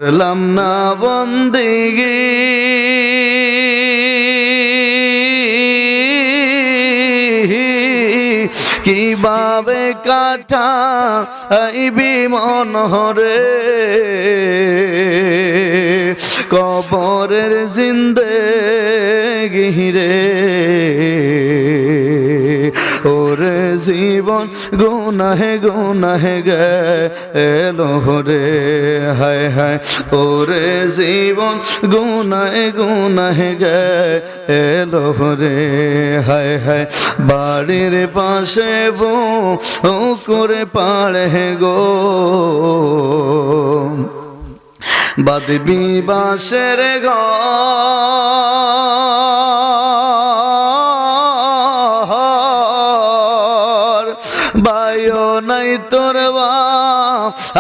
করলাম না বন্দেগি কিভাবে কাটাইবি মনরে কবরের জিন্দেগি রে ওরে জীবন গুনাহে গুনাহে গেলো রে হায় হায় ওরে জীবন গুনাহে গুনাহে গেলো রে হায় হায় বাড়ির পাশে বউ করে পাড়ে গো বাদবি বাসের ঘর বায়ো নাই তোর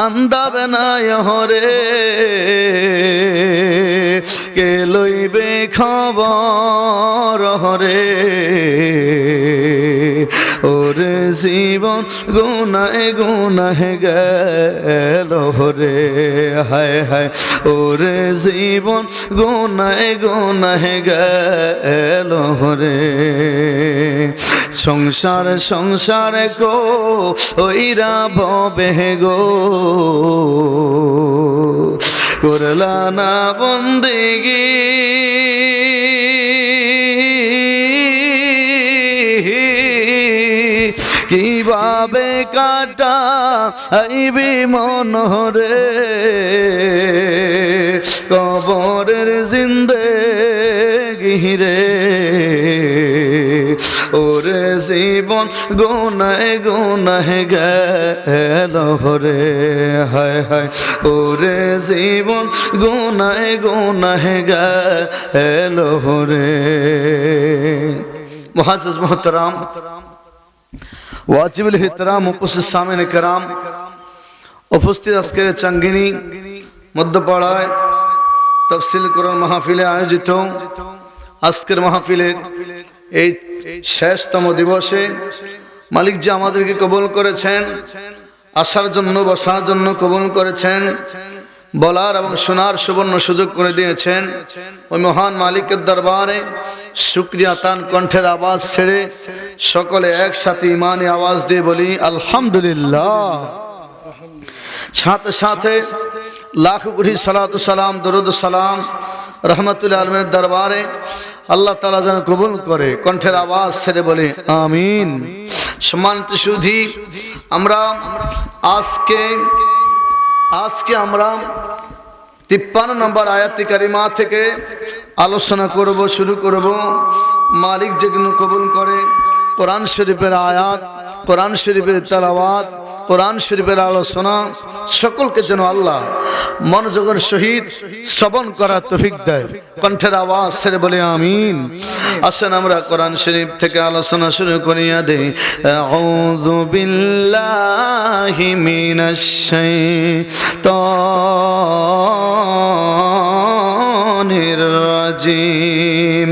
আন্দাবে নাই হরে কে লইবে খবর হরে ওরে জীবন গুনাহে গুনাহে গেলো রে হায় হায় ওরে জীবন গুনাহে গুনাহে গেলো রে সংসার সংসার গো ওইরা ভবে গো করলা না বন্দেগি কিভাবে কাটাইবি মনরে কবরের জিন্দেগি রে ওরে জীবন গুনাহে গুনাহে গেলো রে হায় হায় ওরে জীবন গুনাহে গুনাহে গেলো রে মুআজ্জাজ মুহতারাম ওয়াজিবুল ইহতিরাম উপস্থিত সামনে কেরাম উপস্থিত আজকের চাঙ্গিনী মধ্যপাড়ায় তাফসীর কোরআন মাহফিলে আয়োজিত আজকের মাহফিলের এই শেষতম দিবসে মালিক যে আমাদেরকে কবুল করেছেন আসার জন্য বসার জন্য কবুল করেছেন বলার এবং শোনার সুবর্ণ সুযোগ করে দিয়েছেন ওই মহান মালিকের দরবারে শুকরিয়া তান কণ্ঠের আওয়াজ ছেড়ে সকলে একসাথে ইমানি আওয়াজ দিয়ে বলি আলহামদুলিল্লাহ। সাথে সাথে লাখ কোটি সালাতু সালাম দরুদ সালাম রহমাতুল আলমের দরবারে আল্লাহ তাআলা যেন কবুল করে কণ্ঠের আওয়াজ ছেড়ে বলি আমিন। সম্মানিত সুধী, আমরা আজকে আমরা 53 নম্বর আয়াত কারিমা থেকে আলোচনা করব, শুরু করব। মালিক যেগুলো কবুল করে কোরআন শরীফের আয়াত, কোরআন শরীফের তেলাওয়াত, কোরআন শরীফের আলোচনা সকলকে যেন আল্লাহ মনোযোগের সহিত শ্রবণ করার তৌফিক দেয়। কণ্ঠের আওয়াজ ছেড়ে বলে আমিন। আসেন আমরা কোরআন শরীফ থেকে আলোচনা শুরু করিয়া দেই। আউযু বিল্লাহি মিনাশ শাইতানির রাজিম।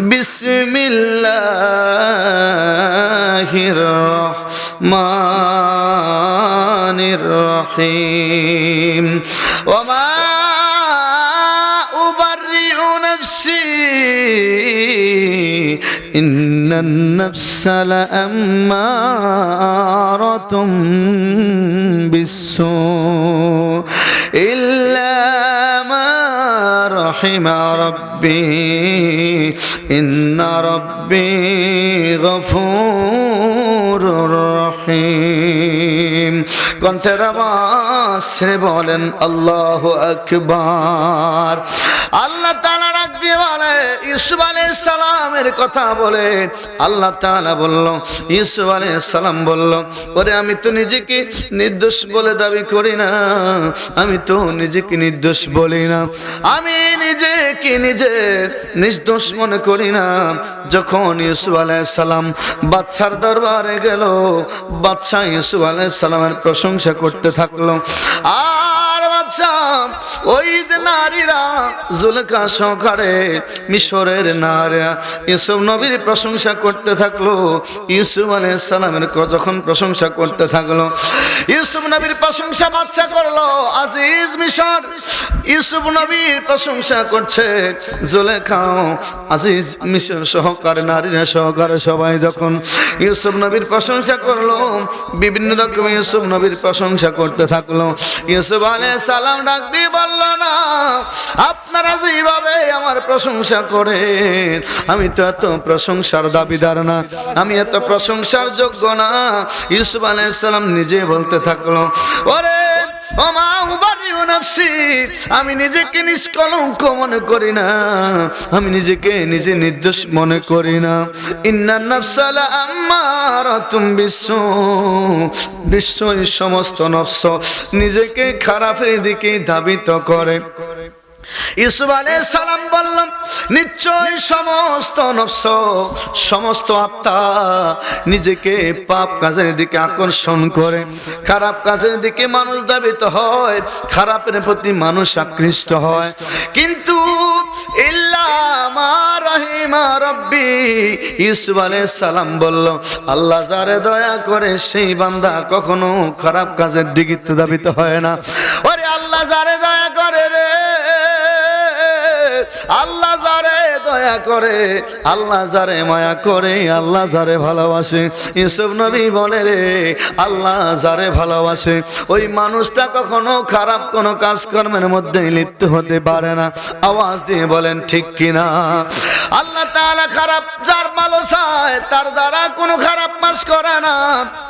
বিসমিল্লাহির রাহমানির রহিম। ওমা উবাররিউ নাফসি ইন্নান নাফসা লাআম্মারাতুম বিসসু ইল্লা মা রাহিমা রাব্বি ইন্না রাব্বি গফুরুর রহিম। কণ্ঠের আওয়াজ ছেড়ে বলেন আল্লাহু আকবার। আল্লাহ তাআলা ডাক দিয়ে বলে, ইউসুফ আলাইহিস সালামের কথা বলে আল্লাহ তাআলা বলল, ইউসুফ আলাইহিস সালাম বলল, ওরে আমি তো নিজেকে নির্দোষ বলে দাবি করি না, আমি তো নিজেকে নির্দোষ বলি না, আমি নিজেকে নিজে নির্দোষ মনে করি না। যখন ইউসুফ আলাইহিস সালাম বাদশার দরবারে গেল, বাদশা ইউসুফ আলাইহিস সালামের প্রশংসা করতে থাকলো। আর বাদশা ওই যে নারীরা জুলেখা সহকারে মিশরের নারীরা ইউসুফ নবীর প্রশংসা করতে থাকলো। ইউসুফ আলাইহিস সালামের যখন প্রশংসা করতে থাকলো, ইউসুফ নবীর প্রশংসা বাদশা করলো আজিজ মিশর। ইউসুফ নবীর প্রশংসা করছে জুলেখাও আজিজ মিশর সহকারে নারীরা সহকারে সবাই যখন ইউসুফ নবীর প্রশংসা করলো, বিভিন্ন রকম ইউসুফ নবীর প্রশংসা করতে থাকলো। ইউসুফ আলাইহিস সালাম ডাক দিয়ে বলল, না, আপনারা যেভাবে আমার প্রশংসা করেন আমি তো এত প্রশংসার দাবিদার না, আমি এত প্রশংসার যোগ্য না। ইউসুফ আলাইহিস সালাম নিজে বলতে থাকলো, ওরে ওমা উবারিউ নাফসি, আমি নিজেকে নিষ্কলঙ্ক মনে করি না, আমি নিজেকে নিজে নির্দোষ মনে করি না। ইন্নান নাফসা লাআম্মারাতুম বিসসু, নিশ্চয়ই সমস্ত নফস নিজেকে খারাপের দিকে ধাবিত করে। ইউসুফ আলাইহিস সালাম বললেন, নিশ্চয় সমস্ত নফস সমস্ত আত্মা নিজেকে পাপ কাজের দিকে আকর্ষণ করে, খারাপ কাজের দিকে মানুষ ধাবিত হয়, খারাপের প্রতি মানুষ আকৃষ্ট হয়। কিন্তু ইল্লা মা রাহিমা রব্বি, ইউসুফ আলাইহিস সালাম বলল, আল্লাহ যারে দয়া করে সেই বান্দা কখনো খারাপ কাজের দিকে ধাবিত হয় না। ওরে আল্লাহ যারে দয়া করে রে, আল্লাহ যারে দয়া করে, আল্লাহ যারে মায়া করে, আল্লাহ যারে ভালোবাসে, ইউসুফ নবী বলে রে, আল্লাহ যারে ভালোবাসে ওই মানুষটা কখনো খারাপ কোনো কাজকর্মের মধ্যে লিপ্ত হতে পারে না। আওয়াজ দিয়ে বলেন ঠিক কিনা? আল্লাহ তাআলা খারাপ যার ভালো চায় তার দ্বারা কোনো খারাপ কাজ করে না,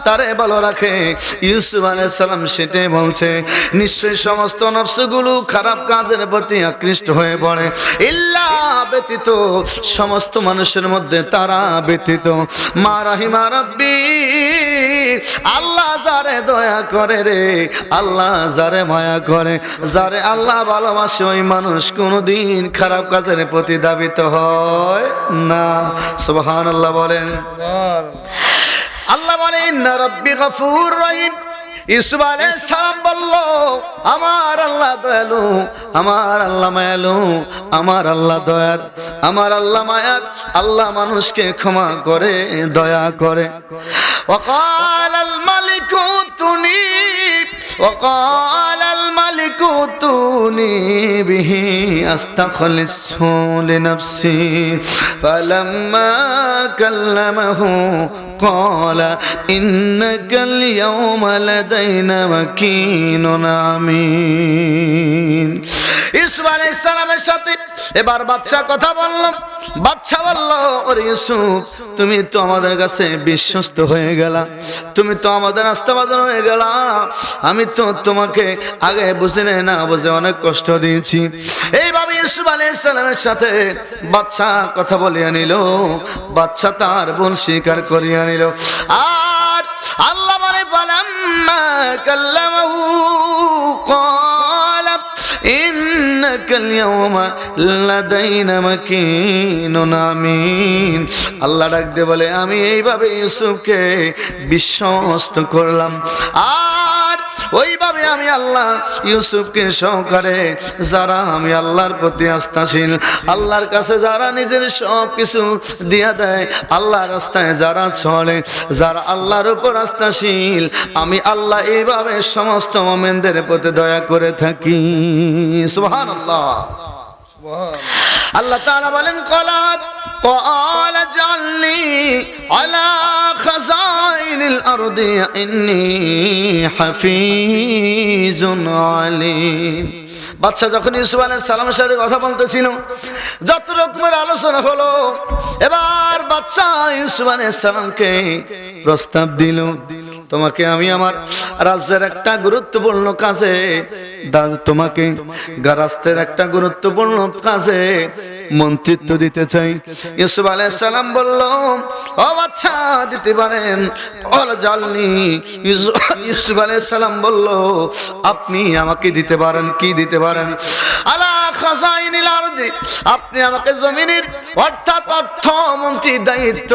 তারে ভালো রাখে। ইউসুফ আলাইহিস সালাম সেটাই বলছে, নিশ্চয়ই সমস্ত নফসগুলো খারাপ কাজের প্রতি আকৃষ্ট হয়ে পড়ে, ইল্লা ব্যতীত সমস্ত মানুষের মধ্যে তারা ব্যতীত মা রাহিমা রব্বি, আল্লাহ যারে দয়া করে রে, আল্লাহ যারে মায়া করে, যারে আল্লাহ ভালোবাসে ওই মানুষ কোনোদিন খারাপ কাজের প্রতি ধাবিত হয় না। সুবহানাল্লাহ বলেন। আল্লাহ বলেন, ইন্না রাব্বি গফুর রহিম। ইউসুফ আলাইহিস সালাম বলল, আমার আল্লাহ দয়ালু, আমার আল্লাহ মায়ালু, আমার আল্লাহ দয়ার, আমার আল্লাহ মায়ার, আল্লাহ মানুষকে ক্ষমা করে, দয়া করে। ওয়াকালাল মালিকু তুনি, ওয়াকালাল মালিকু তুনি বিহি আস্তাখলিসহু লিনাফসি ফালাম্মা কাল্লামাহু قال إنك اليوم لدينا مكين أمين। ইউসুফ আলাইহিস সালামের সাথে এবার বাদশা কথা বলল। বাদশা বলল, ওরে ইউসুফ, তুমি তো আমাদের কাছে বিশ্বস্ত হয়ে গেলা, তুমি তো আমাদের আস্থাভাজন হয়ে গেলা। আমি তো তোমাকে আগে বুঝে না বুঝে অনেক কষ্ট দিয়েছি। এইভাবে ইউসুফ আলাইহিস সালামের সাথে বাদশা কথা বলিয়া নিল, বাদশা তার বোন স্বীকার করিয়া নিল। আর আল্লাহ বলে, ফালাম্মা কাল্লামাহু ক্বালা ইন্নাকাল ইয়াওমা লাদাইনা মাকিনুন আমিন। আল্লাহ ডাক দিয়ে বলে, আমি এইভাবে ইউসুফকে বিশ্বস্ত করলাম। আর ওইভাবে আমি আল্লাহ ইউসুফকে সহকারে যারা আমি আল্লাহর প্রতি আস্থাশীল, আল্লাহর কাছে যারা নিজের সব কিছু দিয়া দেয়, আল্লাহর রাস্তায় যারা চলে, যারা আল্লাহর উপর আস্থাশীল, আমি আল্লাহ এইভাবে সমস্ত মুমিনদের প্রতি দয়া করে থাকি। সুবহানাল্লাহ। আল্লাহ তাআলা বলেন, قال اجعلني على خزائن الأرض إني حفيظ عليم। বাদশা যখন ইউসুফ আলাইহিস সালামের সাথে কথা বলতেছিল, যত রকমের আলোচনা হলো, এবার বাদশা ইউসুফ আলাইহিস সালামকে প্রস্তাব দিল, তোমাকে আমি আমার রাজ্যের একটা গুরুত্বপূর্ণ কাজে, তোমাকে রাষ্ট্রের একটা গুরুত্বপূর্ণ কাজে মন্ত্রিত্ব দিতে চাই। ইউসুফ আলাইহিস সালাম বলল, ও বাদশা দিতে পারেন। ইউসুফ আলাইহিস সালাম বলল, আপনি আমাকে দিতে পারেন। কি দিতে পারেন? আলা খাজাইনিল আরদি, আপনি আমাকে জমিনের অর্থাৎ অর্থমন্ত্রীর দায়িত্ব,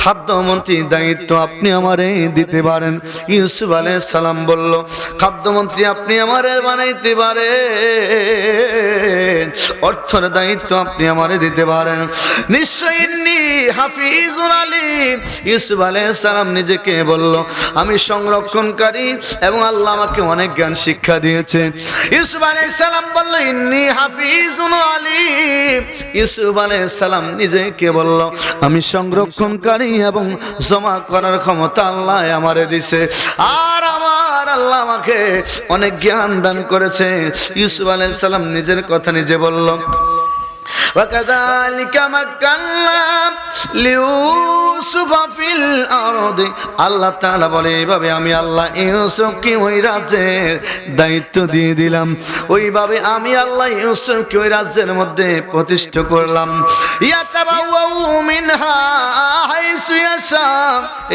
খাদ্যমন্ত্রী দায়িত্ব আপনি আমারে দিতে পারেন? ইউসুফ আলাইহিস সালাম বলল, খাদ্যমন্ত্রী আপনি আমারে বানাইতে পারেন, অর্থের দায়িত্ব আপনি আমারে দিতে পারেন, নিশ্চয়ই ইন্নী হাফিজুন আলিম। ইউসুফ আলাইহিস সালাম নিজেকে বলল, আমি সংরক্ষণকারী এবং আল্লাহ আমাকে অনেক জ্ঞান শিক্ষা দিয়েছে। ইউসুফ আলাইহিস সালাম বলল, ইন্নী হাফিজুন আলিম। ইউসুফ আলাইহিস সালাম নিজেকে বলল, আমি সংরক্ষণকারী এবং জমা করার ক্ষমতা আল্লাহ আমারে দিয়েছে, আর আমার আল্লাহ আমাকে অনেক জ্ঞান দান করেছে। ইউসুফ আলাইহিস সালাম নিজের কথা নিজে বলল, وَكَذَلِكَ مَكَّنَّا لِيُوسُفَ فِي الْأَرْضِ। আল্লাহ তাআলা বলে, এইভাবে আমি আল্লাহ ইউসুফকে ওই রাজ্যের দায়িত্ব দিয়ে দিলাম, ওইভাবে আমি আল্লাহ ইউসুফকে ওই রাজ্যের মধ্যে প্রতিষ্ঠা করলাম। ইয়াতাবাওয়াউ মিনহা হাইসু ইয়াশা।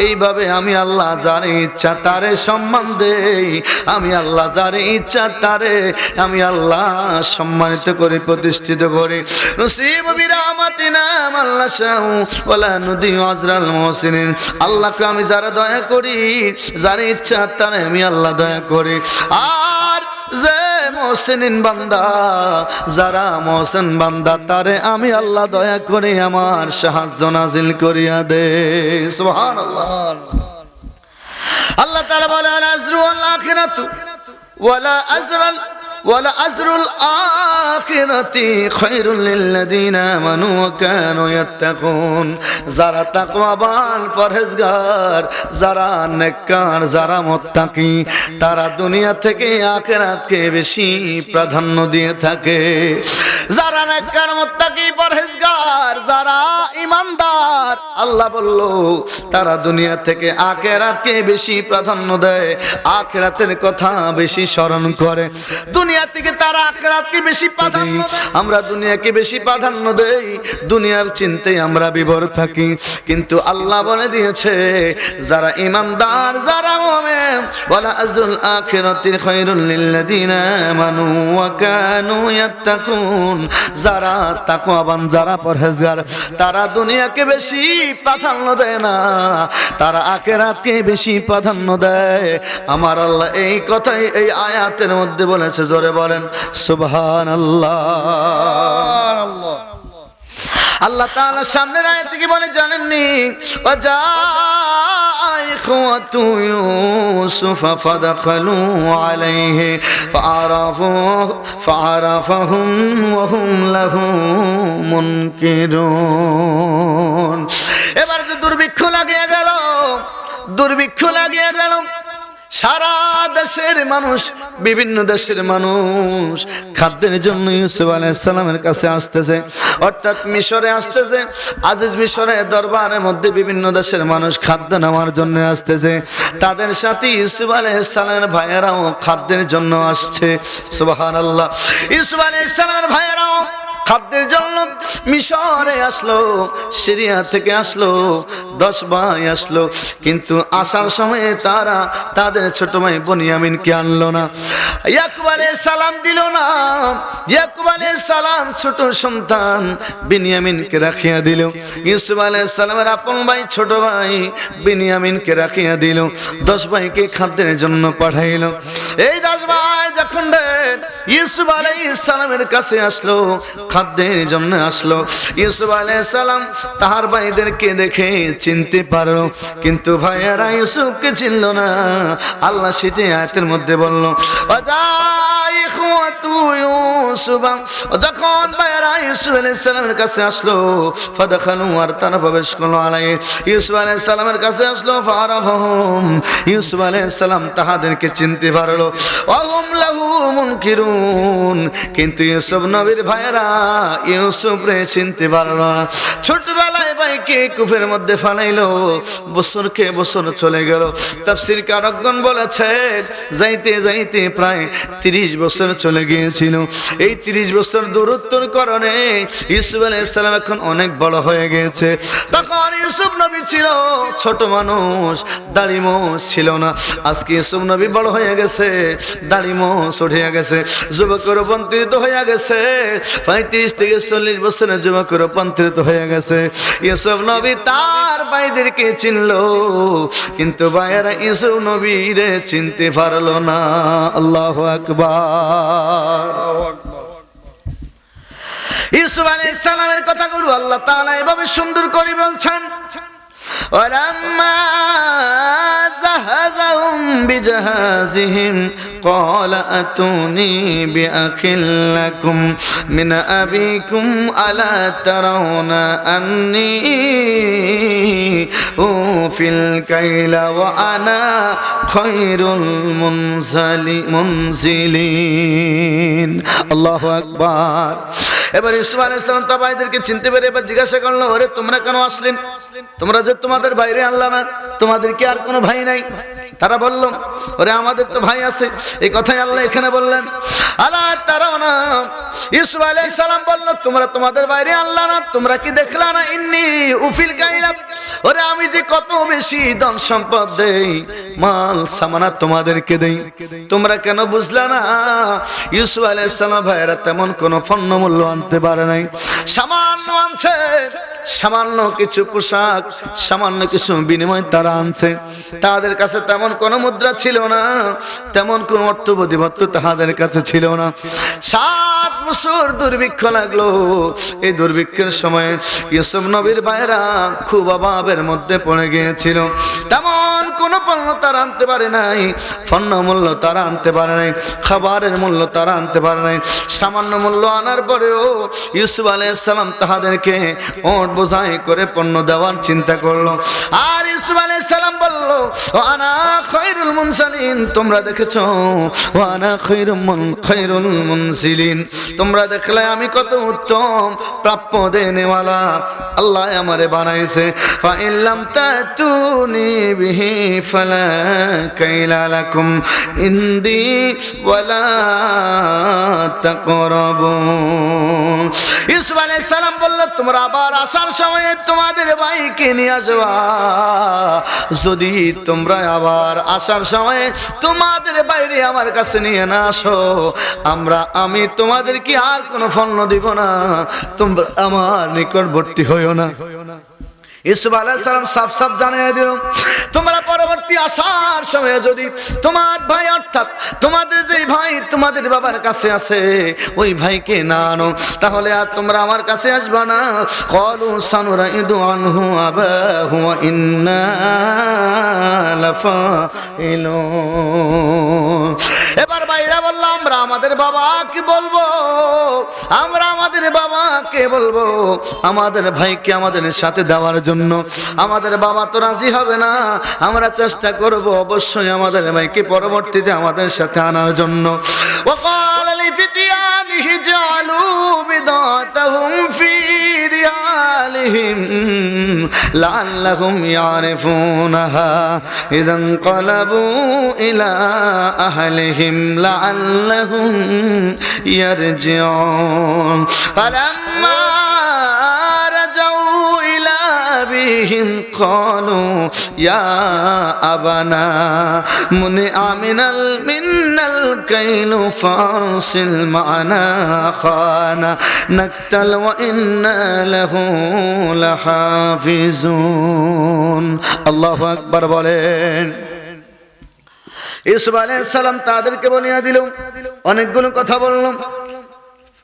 এইভাবে আমি আল্লাহ যার ইচ্ছা তারে সম্মান দেই, আমি আল্লাহ যার ইচ্ছা তারে আমি আল্লাহ সম্মানিত করে প্রতিষ্ঠিত করি। নুসিবু বিরাহমাতিনা মান নাশাউ ওয়া লা নুদিউ আজরাল মুহসিনিন। আল্লাহকে আমি যারা দয়া করি, যার ইচ্ছা তারে আমি আল্লাহ দয়া করি, আর যে মুহসিনিন বান্দা, যারা মুহসিন বান্দা তারে আমি আল্লাহ দয়া করে আমার সাহায্য নাজিল করিয়া দে। সুবহানাল্লাহ। আল্লাহ তাআলা বলে, আল আজরু ওয়াল আখিরাতু ওয়ালা আজরুল আখিরাতি খায়রুল লিল্লাযিনা আমানু ওয়া কানু ইয়াত্তাকুন। যারা তাকওয়াবান, পরহেজগার, যারা নেককার, যারা মুত্তাকি, তারা দুনিয়া থেকে আখিরাতকে বেশি প্রাধান্য দিয়ে থাকে। যারা নেককার, মুত্তাকি, পরহেজগার, যারা ঈমানদার, আল্লাহ বলল তারা দুনিয়া থেকে আখিরাতকে বেশি প্রাধান্য দেয়, আখিরাতের কথা বেশি স্মরণ করে। দুনিয়া থেকে তারা আখিরাতকে বেশি প্রাধান্য দেয়। আমরা দুনিয়াকে বেশি প্রাধান্য দেই, দুনিয়ার চিন্তায় আমরা বিভোর থাকি, কিন্তু আল্লাহ বলে দিয়েছে যারা ঈমানদার, যারা মুমিন, ওয়ালা আজরুল আখিরাতি খায়রুল লিল্লাযিনা আমানু ওয়া কানু ইয়াত্তাকুন। যারা তাকওয়াবান, যারা পরহেজগার, তারা দুনিয়াকে বেশি প্রাধান্য দেয় না, তারা আখিরাতকে বেশি প্রাধান্য দেয়। আমার আল্লাহ এই কথাই এই আয়াতের মধ্যে বলেছে, জোরে বলেন সুবহানাল্লাহ। আল্লাহ তাআলা সামনের আয়াতে কি বলে জানেননি? ওয়াজা ইখওয়াতু ইউসুফ ফাদাখালু আলাইহি ফাআরাফাহুম ওয়া হুম লাহু মুনকিরুন। এবার যে দুর্ভিক্ষ লাগিয়ে গেল, সারা দেশের মানুষ, বিভিন্ন দেশের মানুষ খাদ্যের জন্য ইউসুফ আলাইহিস সালামের কাছে আসতেছে, অর্থাৎ মিশরে আসতেছে। আজিজ মিশরের দরবারের মধ্যে বিভিন্ন দেশের মানুষ খাদ্য নেওয়ার জন্য আসতেছে, তাদের সাথে ইউসুফ আলাইহিস সালামের ভাইয়েরাও খাদ্যের জন্য আসছে। সুবহানাল্লাহ। ইউসুফ আলাইহিস সালামের ভাইয়েরাও খাদ্যের জন্য মিশরে আসলো, সিরিয়া থেকে আসলো, 10 ভাই আসলো, কিন্তু আসার সময় তারা তাদের ছোট ভাই বনিয়ামিনকে আনলো না, ইয়াকুব আলাইহিস সালাম দিল না। ইয়াকুব আলাইহিস সালাম ছোট সন্তান বিনিয়ামিনকে রাখিয়া দিল। ইউসুফ আলাইহিস সালামের আপন ভাই ছোট ভাই বিনিয়ামিনকে রাখিয়া দিল, 10 ভাইকে খাদ্যের জন্য পাঠাইলো। এই 10 ভাই যখন ইউসুফ আলাইহিস সালামের কাছে আসলো, খাদ্যের জন্য আসলো, ইউসুফ আলাইহিস সালাম তাহার ভাইদেরকে দেখে চিনতে পারলো, কিন্তু ভাইয়েরা ইউসুফকে চিনল না। আল্লাহ সেটি আয়াতের মধ্যে বলল, যখন ভাইয়েরা ইউসুফ আলাইহিস সালামের কাছে আসলো, ফাদাখালু, আর তারা প্রবেশ করলো আলাইহি, ইউসুফ আলাইহিস সালামের কাছে আসলো, ফারাফাহুম, ইউসুফ আলাইহিস সালাম তাহাদেরকে চিনতে পারলো, ওয়া হুম লাহু মুনকিরুন, কিন্তু ইউসুফ নবীর ভাইয়েরা ইউসুফরে চিনতে পারলো না। ছোটবেলায় ভাইকে কূপের মধ্যে ফালাইলো, বছরকে বছর চলে গেল। তাফসীর কারকগণ বলেছে যাইতে যাইতে প্রায় 30 বছর চলে গিয়েছিল। এই 30 বছর দূরত্বের কারণে ইউসুফ আলাইহিস সালাম এখন অনেক বড় হয়ে গেছে। তখন ইউসুফ নবী ছিল ছোট মানুষ, দাড়ি মোছ ছিল না। আজকে ইউসুফ নবী বড় হয়ে গেছে, দাড়ি মোছ উঠে গেছে, যুবকের রূপান্তরিত হয়ে গেছে, 35 থেকে 40 বছরের যুবকের রূপান্তরিত হয়ে গেছে। ইউসুফ ইউসুফ নবী তার ভাইদেরকে চিনলো, কিন্তু ভাইয়েরা ইউসুফ নবীরে চিনতে পারলো না। আল্লাহু আকবার। ইউসুফ আলাইহিস সালামের কথাগুলো আল্লাহ তাআলা এভাবে সুন্দর করে বলছেন, ওয়ালাম্মা জাহাজাহুম বিজাহাজিহিম ক্বালা আতুনি বিআখিল লাকুম মিন আবিকুম আলা তারাউনা আন্নী উফিল কাইলা ওয়া আনা খায়রুল মুনজিলিন। আল্লাহু আকবার। এবার ইউসুফ আলাইহিস সালাম তার ভাইদেরকে চিনতে পেরে এবার জিজ্ঞাসা করলো, ওরে তোমরা কেন আসলেন? তোমরা যে তোমাদের বাইরে আনলা না, তোমাদের কি আর কোনো ভাই নাই? তারা বলল, ওরে আমাদের তো ভাই আছে। এই কথাই আল্লাহ এখানে বললেন, আলা তারাউনা। ইউসুফ আলাইহিস সালাম বলল, তোমরা তোমাদের বাইরে আনলা না, তোমরা কি দেখলা না? ইন্নী উফিল কাইলা, ওরে আমি যে কত বেশি ধন সম্পদ দেই, মাল সামানা তোমাদেরকে দেই, তোমরা কেন বুঝলা না? ইউসুফ আলাইহিস সালাম ভাইরা তেমন কোনো পণ্য মূল্য আনতে পারে নাই, সামান্য আনছে, সামান্য কিছু পোশাক, সামান্য কিছু বিনিময় তারা আনছে। তাদের কাছে তেমন কোনো মুদ্রা ছিল না, তেমন কোন অর্থ প্রতিপত্তি তাদের কাছে ছিল না। 7 বছর দুর্ভিক্ষ লাগলো। এই দুর্ভিক্ষের সময় ইউসুফ নবীর ভাইরা খুব অভাবের মধ্যে পড়ে গিয়েছিল। তেমন কোন পণ্য তারা আনতে পারে নাই, পণ্য মূল্য তারা আনতে পারে নাই, খাবারের মূল্য তারা আনতে পারে নাই। সামান্য মূল্য আনার পরেও ইউসুফ আলাইহিস সালাম তাদেরকে ওট বোঝাই করে পণ্য দেওয়ার চিন্তা করলো। আর ইউসুফ আলাইহিস সালাম বলল, আনা খায়রুল মুনজিলিন, তোমরা দেখেছো, আনা খায়রুল মুনজিলিন, তোমরা দেখলে আমি কত উত্তম প্রাপ্য দেনেওয়ালা, আল্লাহ আমারে বানাইছে। ফা ইল্লাম তাতুনি বিহি ফালা কাইলা লাকুম ইনদি ওয়ালা তাকরাবুন। ইউসুফ আলাইহিস সালাম বলল, তোমরা আবার আসার সময় তোমাদের ভাইকে নিয়ে আসবা। যদি তোমরা আবার আসার সময় তোমাদের বাইরে আমার কাছে নিয়ে না আসো, আমি তোমাদের কি আর কোনো পণ্য দিব না, তোমরা আমার নিকটবর্তী হইও না। ইউসুফ আলাইহিস সালাম সাফ সাফ জানিয়ে দিল, তোমরা পরবর্তী আসার সময় যদি তোমার ভাই অর্থাৎ তোমাদের যেই ভাই তোমাদের বাবার কাছে আছে ওই ভাইকে না আনো, তাহলে আর তোমরা আমার কাছে আসবা না। ক্বালু সানুরাইদু আনহু আবাহু ওয়া ইন্না লাফাইলুন। এবার ভাইরা বলল, আমরা আমাদের বাবাকে বলবো, আমরা আমাদের বাবাকে বলবো আমাদের ভাইকে আমাদের সাথে দেওয়ার জন্য। আমাদের বাবা তো রাজি হবে না, আমরা চেষ্টা করব অবশ্যই আমাদের ভাইকে পরবর্তীতে আমাদের সাথে আনার জন্য। ওয়াকাল লিফিতিয়ানিহি জালু বিদাতাহুম ফি রিহালিহিম লাআল্লাহুম ইয়ারিফুনাহা ইযান ক্বালাবু ইলা আহলিহিম লাআল্লাহুম ইয়ারজিউন। ফালাম্মা بهم قالوا يا أبانا منع منا الكيل فارسل معنا أخانا نكتل وإنا له لحافظون। الله أكبر বলেন। ইউসুফ আলাইহিস সালাম তাদেরকে বলিয়া দিল, অনেকগুলো কথা বললাম।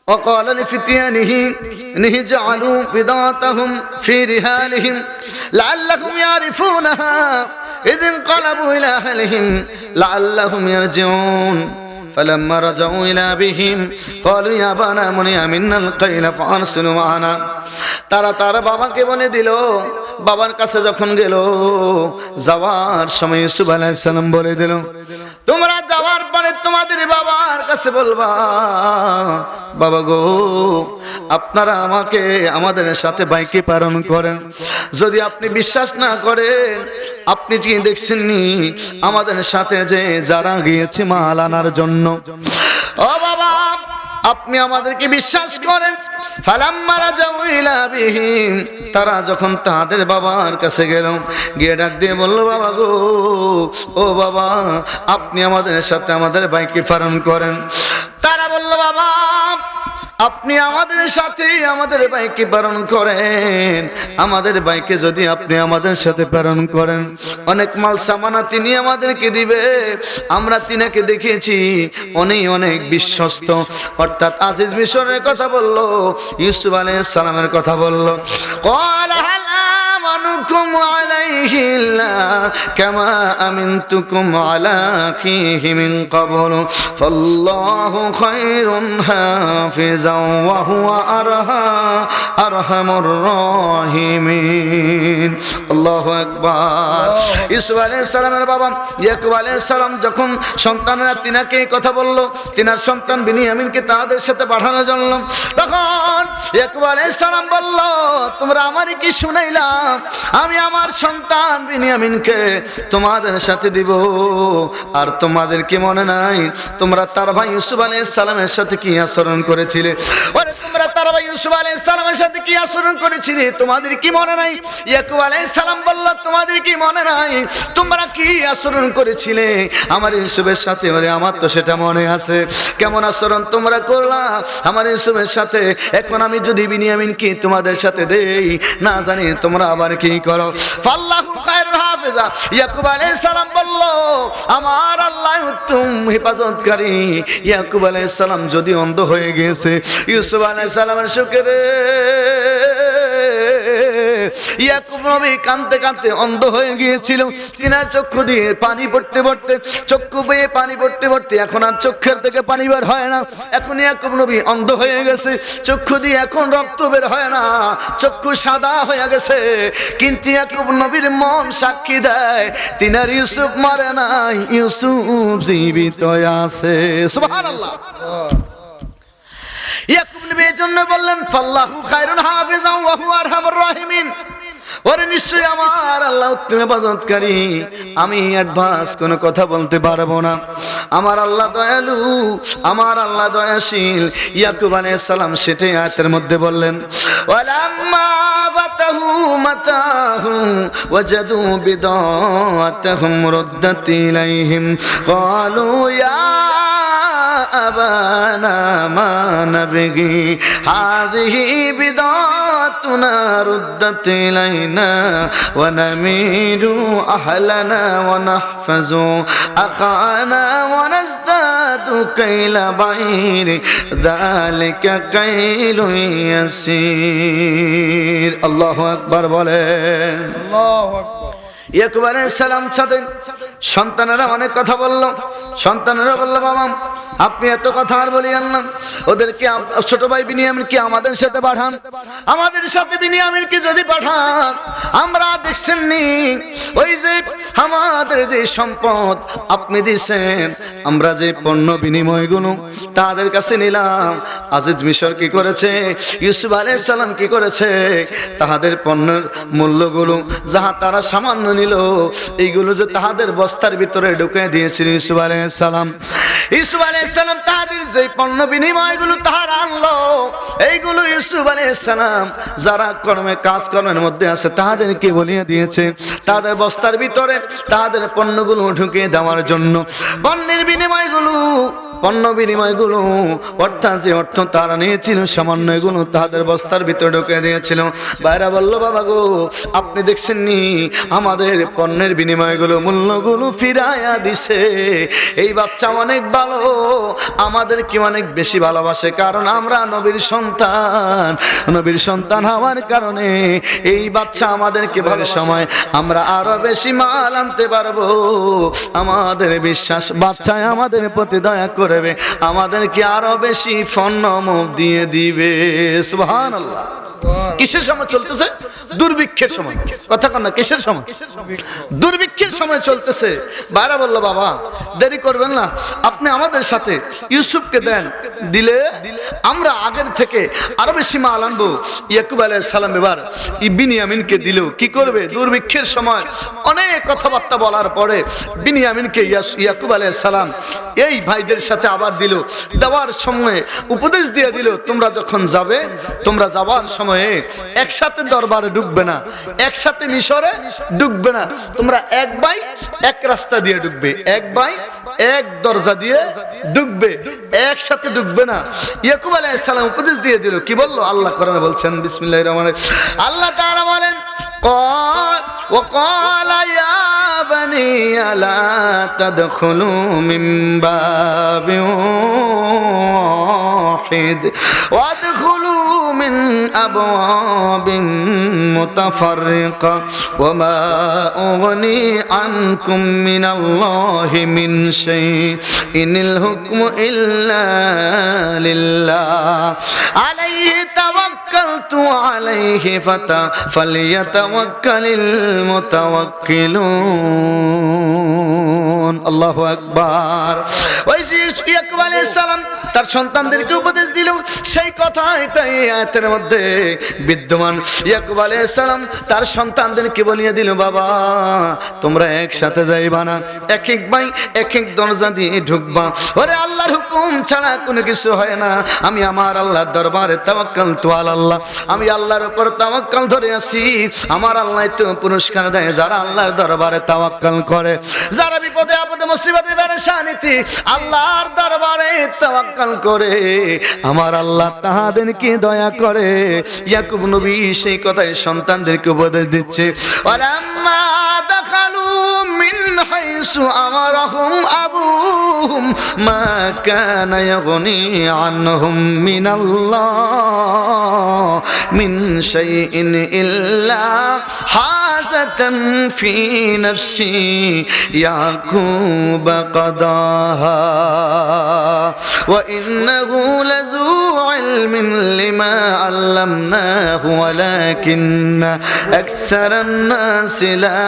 وقال لفتيانه جعلوا بضاعتهم في رحالهم لعلهم يعرفونها إذ انقلبوا إلى أهلهم لعلهم يرجعون فلما رجعوا إلى أبيهم قالوا يا أبانا منع منا الكيل فأرسلوا معنا। তারা তার বাবাকে বলে দিল, বাবার কাছে যখন গেল, যাওয়ার সময় ইউসুফ আলাইহিস সালাম বলে দিল, তোমরা যাওয়ার পরে তোমাদের বাবার কাছে বলবা, বাবা গো, আপনারা আমাদের সাথে ভাইকে প্রেরণ করেন। যদি আপনি বিশ্বাস না করেন, আপনি কি দেখছেননি আমাদের সাথে যে যারা গিয়েছে মাল আনার জন্য, ও বাবা আপনি আমাদেরকে বিশ্বাস করেন। ফালাম্মা রাজাউ ইলা বিহিম, তারা যখন তাদের বাবার কাছে গেল, গিয়ে ডাক দিয়ে বলল, বাবা গো, ও বাবা, আপনি আমাদের সাথে আমাদের ভাইকে প্রেরণ করেন। তারা বলল, বাবা আপনি আমাদের সাথে আমাদের ভাইকে প্রেরণ করেন। আমাদের ভাইকে যদি আপনি আমাদের সাথে প্রেরণ করেন, অনেক মাল সামানা তিনি আমাদেরকে দিবে। আমরা তিনাকে দেখেছি অনেক বিশ্বস্ত, অর্থাৎ আজিজ মিশরের কথা বললো, ইউসুফ আলাইহিস সালামের কথা বললো। ক্বালা হাল আমানুকুম আলাইহি ইল্লা কামা আমিনতুকুম আলা আখিহি মিন ক্বাবলু ফাল্লাহু খায়রুন হাফিজাও ওয়া হুয়া আরহামুর রাহিমিন। আল্লাহু আকবার। ইউসুফ আলাইহিস সালামের বাবা ইয়াকুব আলাইহিস সালাম যখন সন্তানেরা তিনাকে এই কথা বলল, তিনার সন্তান বিনিয়ামিনকে তাদের সাথে পাঠানোর জন্য, তখন ইয়াকুব আলাইহিস সালাম বলল, তোমরা আমারে কি শুনাইলাম? আমি আমার সন্তান বিনিয়ামিনকে তোমাদের সাথে দিব। আর তোমাদের কি মনে নাই তোমরা তার ভাই ইউসুফ আলাইহিস সালামের সাথে কি আচরণ করেছিলে? ওরে তোমরা তার ভাই ইউসুফ আলাইহিস সালামের সাথে কি আচরণ করেছিলে? তোমাদের কি মনে নাই? ইয়াকুব আলাইহিস সালাম বলল, তোমাদের কি মনে নাই তোমরা কি আচরণ করেছিলে আমার ইউসুফের সাথে? ওরে আমার তো সেটা মনে আছে। কেমন আচরণ তোমরা করলা আমার ইউসুফের সাথে? এখন আমি যদি বিনিয়ামিনকে তোমাদের সাথে দেই, না জানি তোমরা আবার কি করো। ফাল্লাহু খায়রুল হাফিজা। ইয়াকুব আলাইহিস সালাম বলল, আমার আল্লাহ উত্তম হেফাজতকারী। ইয়াকুব আলাইহিস সালাম যদি অন্ধ হয়ে গেছে, ইউসুফ আলাইহিস সালামের শুকরে ইয়াকুব নবী কাঁদতে কাঁদতে অন্ধ হয়ে গিয়েছিল। তিনার চক্ষু দিয়ে পানি পড়তে পড়তে, চক্ষু বেয়ে পানি পড়তে পড়তে এখন আর চোখের থেকে পানি বের হয় না। এখন ইয়াকুব নবী অন্ধ হয়ে গেছে, চক্ষু দিয়ে এখন রক্ত বের হয় না, চক্ষু সাদা হয়ে গেছে। কিন্তু ইয়াকুব নবীর মন সাক্ষী দেয় তিনার ইউসুফ মরে নাই, ইউসুফ জীবিত আছে। সুবহানাল্লাহ। ইয়াকুব নবী এজন্য বললেন, ফাল্লাহু খায়রুন হাফিজাও ওয়া হুয়া আরহামুর রাহিমিন। ওরে নিশ্চয়ই আমার আল্লাহ উত্তম হেফাজতকারী, আমি অ্যাডভান্স কোনো কথা বলতে পারবো না। আমার আল্লাহ দয়ালু, আমার আল্লাহ দয়াশীল। ইয়াকুব আলাইহিস সালাম সেটাই আয়াতের মধ্যে বললেন, ওয়ালাম্মা ফাতাহু মাতাহু ওয়াজাদু বিদাতাহুম রুদ্দাত ইলাইহিম ক্বালু ইয়া আবানা মা নাবগি হাযিহি বিদাতুনা রুদ্দাত ইলাইনা ওয়া নামিরু আহলানা ওয়া নাহফাজু আখানা ওয়া নাজদাদু কাইলা বাইর যালিকা কাইলুন ইয়াসির। আল্লাহু আকবার বলেন। আল্লাহু আকবার। ইয়াকুব আলাইহিস সালাম সাথে সন্তানেরা অনেক কথা বলল। সন্তানেরা বলল, বাবা আপনি এত কথা আর বলিয়েন না, ওদেরকে ছোট ভাই বিনিয়ামিনকে আমাদের সাথে পাঠান। আমাদের সাথে বিনিয়ামিনকে যদি পাঠান, আমরা দেখছেন নি ওই যে আমাদের যে সম্পদ আপনি দিয়েছেন, আমরা যে পণ্য বিনিময়গুলো তাদের কাছে নিলাম, আজিজ মিশর কি করেছে, ইউসুফ আলাইহিস সালাম কি করেছে, তাহাদের পণ্যের মূল্যগুলো যাহা তারা সামান্য নিল, এইগুলো যে তাহাদের বস্তার ভিতরে ঢুকে দিয়েছিল ইউসুফ আলাইহিস সালাম। ইউসুফ আলাইহিস সালাম তাহাদের যে পণ্য বিনিময়গুলো তাহারা আনলো, এইগুলো ইউসুফ আলাইহিস সালাম যারা কাজকর্মের মধ্যে আছে তাহাদেরকে বলিয়ে দিয়েছে, তাদের বস্তার ভিতরে তাদের পণ্যগুলো ঢুকিয়ে দেওয়ার জন্য। পণ্য বিনিময়গুলো অর্থাৎ যে অর্থ তারা নিয়েছিল সামান্য, এগুলো তাদের বস্তার ভিতরে ঢুকে দিয়েছিল। বাইরা বলল, বাবা গো আপনি দেখছেন নি আমাদের পণ্যের বিনিময়গুলো মূল্যগুলো ফিরাইয়া দিছে। এই বাচ্চা অনেক ভালো, আমাদের কি অনেক বেশি ভালোবাসে, কারণ আমরা নবীর সন্তান। নবীর সন্তান হওয়ার কারণে এই বাচ্চা আমাদেরকে ভালো সময় আমরা আরো বেশি মাল আনতে পারবো। আমাদের বিশ্বাস বাচ্চায় আমাদের প্রতি দয়া করবে, আমাদেরকে আরো বেশি পণ্য দিয়ে দিবে। সুবহানাল্লাহ। কিসের সময় চলতেছে? দুর্ভিক্ষের সময়। কথা কন না, কিসের সময়? দুর্ভিক্ষের সময় চলতেছে। বাইরা বলল, বাবা দেরি করবেন না, আপনি আমাদের সাথে ইউসুফকে দেন, দিলে আমরা আগের থেকে আরো বেশি মাল আনবো। ইয়াকুব আলাইহিস সালাম এবার বিনিয়ামিনকে দিল। কি করবে? দুর্ভিক্ষের সময় অনেক কথাবার্তা বলার পরে বিনিয়ামিনকে ইয়াকুব আলাইহিস সালাম এই ভাইদের সাথে আবার দিল। দেওয়ার সময় উপদেশ দিয়ে দিল, তোমরা যখন যাবে, তোমরা যাওয়ার সময়ে একসাথে দরবারে ঢুকবে না, একসাথে মিশরে ঢুকবে না, তোমরা এক ভাই এক রাস্তা দিয়ে ঢুকবে, এক ভাই এক দরজা দিয়ে ঢুকবে, একসাথে ঢুকবে না। ইয়াকুব আলাইহিস সালাম উপদেশ দিয়ে দিল, কি বললো? আল্লাহ কোরআনে বলছেন, বিসমিল্লাহির রহমানির রহিম, আল্লাহ তাআলা বলেন, وقال يا بني لا تدخلوا من باب واحد وادخلوا من أبواب متفرقة وما أغني عنكم من الله من شيء إن الحكم إلا لله عليه توكلت عليه فليتوكل المتوكلون الله أكبر ওই যে ইয়াকুব আলাইহিস সালাম তার সন্তানদেরকে উপদেশ দিল, সেই কথাটাই আয়াতের মধ্যে বিদ্যমান। ইয়াকুব আলাইহিস সালাম তার সন্তানদেরকে বলিয়ে দিল, বাবা তোমরা একসাথে যাইবা না, এক এক ভাই এক এক দরজা দিয়ে ঢুকবা। ওরে আল্লাহর হুকুম ছাড়া কোনো কিছু হয় না। আমি আমার আল্লাহর দরবারে তাওয়াক্কালতু আলাল্লাহ, আমি আল্লাহর উপর তাওয়াক্কাল ধরে আছি। আমার আল্লাহ তো পুরস্কার দেয় যারা আল্লাহর দরবারে তাওয়াক্কাল করে, যারা বিপদে আপদে মুসিবতে পেরেশানিতে আল্লাহর দরবারে তাওয়াক্কাল করে, আমার আল্লাহ তাহাদেরকে দয়া করে। ইয়াকুব নবী সেই কথায় সন্তানদেরকে উপদেশ দিচ্ছে, ওয়ালাম্মা দাখালু মিন হাইসু আমারাহুম আবুহুম মা কানা ইয়াগনি আনহুম মিনাল্লাহ মিন শাইইন ইল্লা হাজাতান ফি নাফসি ইয়াকুব قضاها وإنه لذو علم لما علمناه ولكن أكثر الناس لا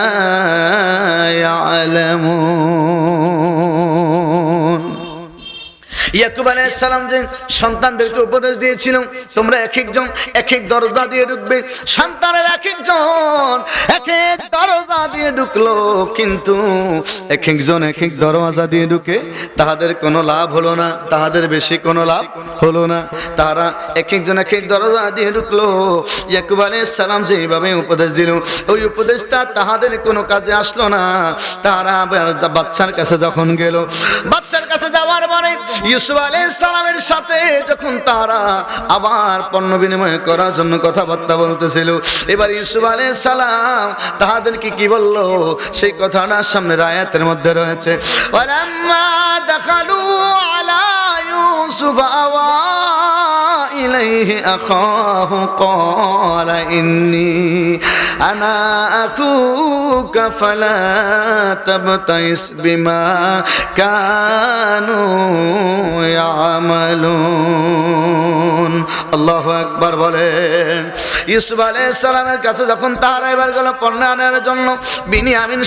يعلمون ইয়াকুব আলাইহিস সালাম যে সন্তানদেরকে উপদেশ দিয়েছিল, তোমরা এক একজন এক এক দরজা দিয়ে ঢুকবে। সন্তানের এক একজন এক এক দরজা দিয়ে ঢুকলো, কিন্তু এক একজন এক এক দরজা দিয়ে ঢুকে তাহাদের কোনো লাভ হলো না, তাহাদের বেশি কোনো লাভ হলো না। তারা এক একজন এক এক দরজা দিয়ে ঢুকলো। ইয়াকুব আলাইহিস সালাম যেভাবে উপদেশ দিল, ওই উপদেশটা তাহাদের কোনো কাজে আসলো না। তারা বাচ্চার কাছে যখন গেল, বাচ্চার কাছে যাওয়ার পরে ইউসুফ আলাইহিস সালামের সাথে যখন তারা আবার পণ্য বিনিময় করার জন্য কথাবার্তা বলতেছিল, এবার ইউসুফ আলাইহিস সালাম তাহাদেরকে কি বলল সেই কথাটা সামনের আয়াতের মধ্যে রয়েছে, ওয়ালাম্মা দাখালু আলা ইউসুফ আওয়া ইলাইহি আখাহু ক্বালা ইন্নী আনা আখুকা ফালা তাবতাইস বিমা কানু ইয়ামালুন। আল্লাহু আকবার বলেন। ইউসুফ আলাইহিস সালামের কাছে যখন তারা এবার গেল পণ্য আনার জন্য, বিনিয়ামিন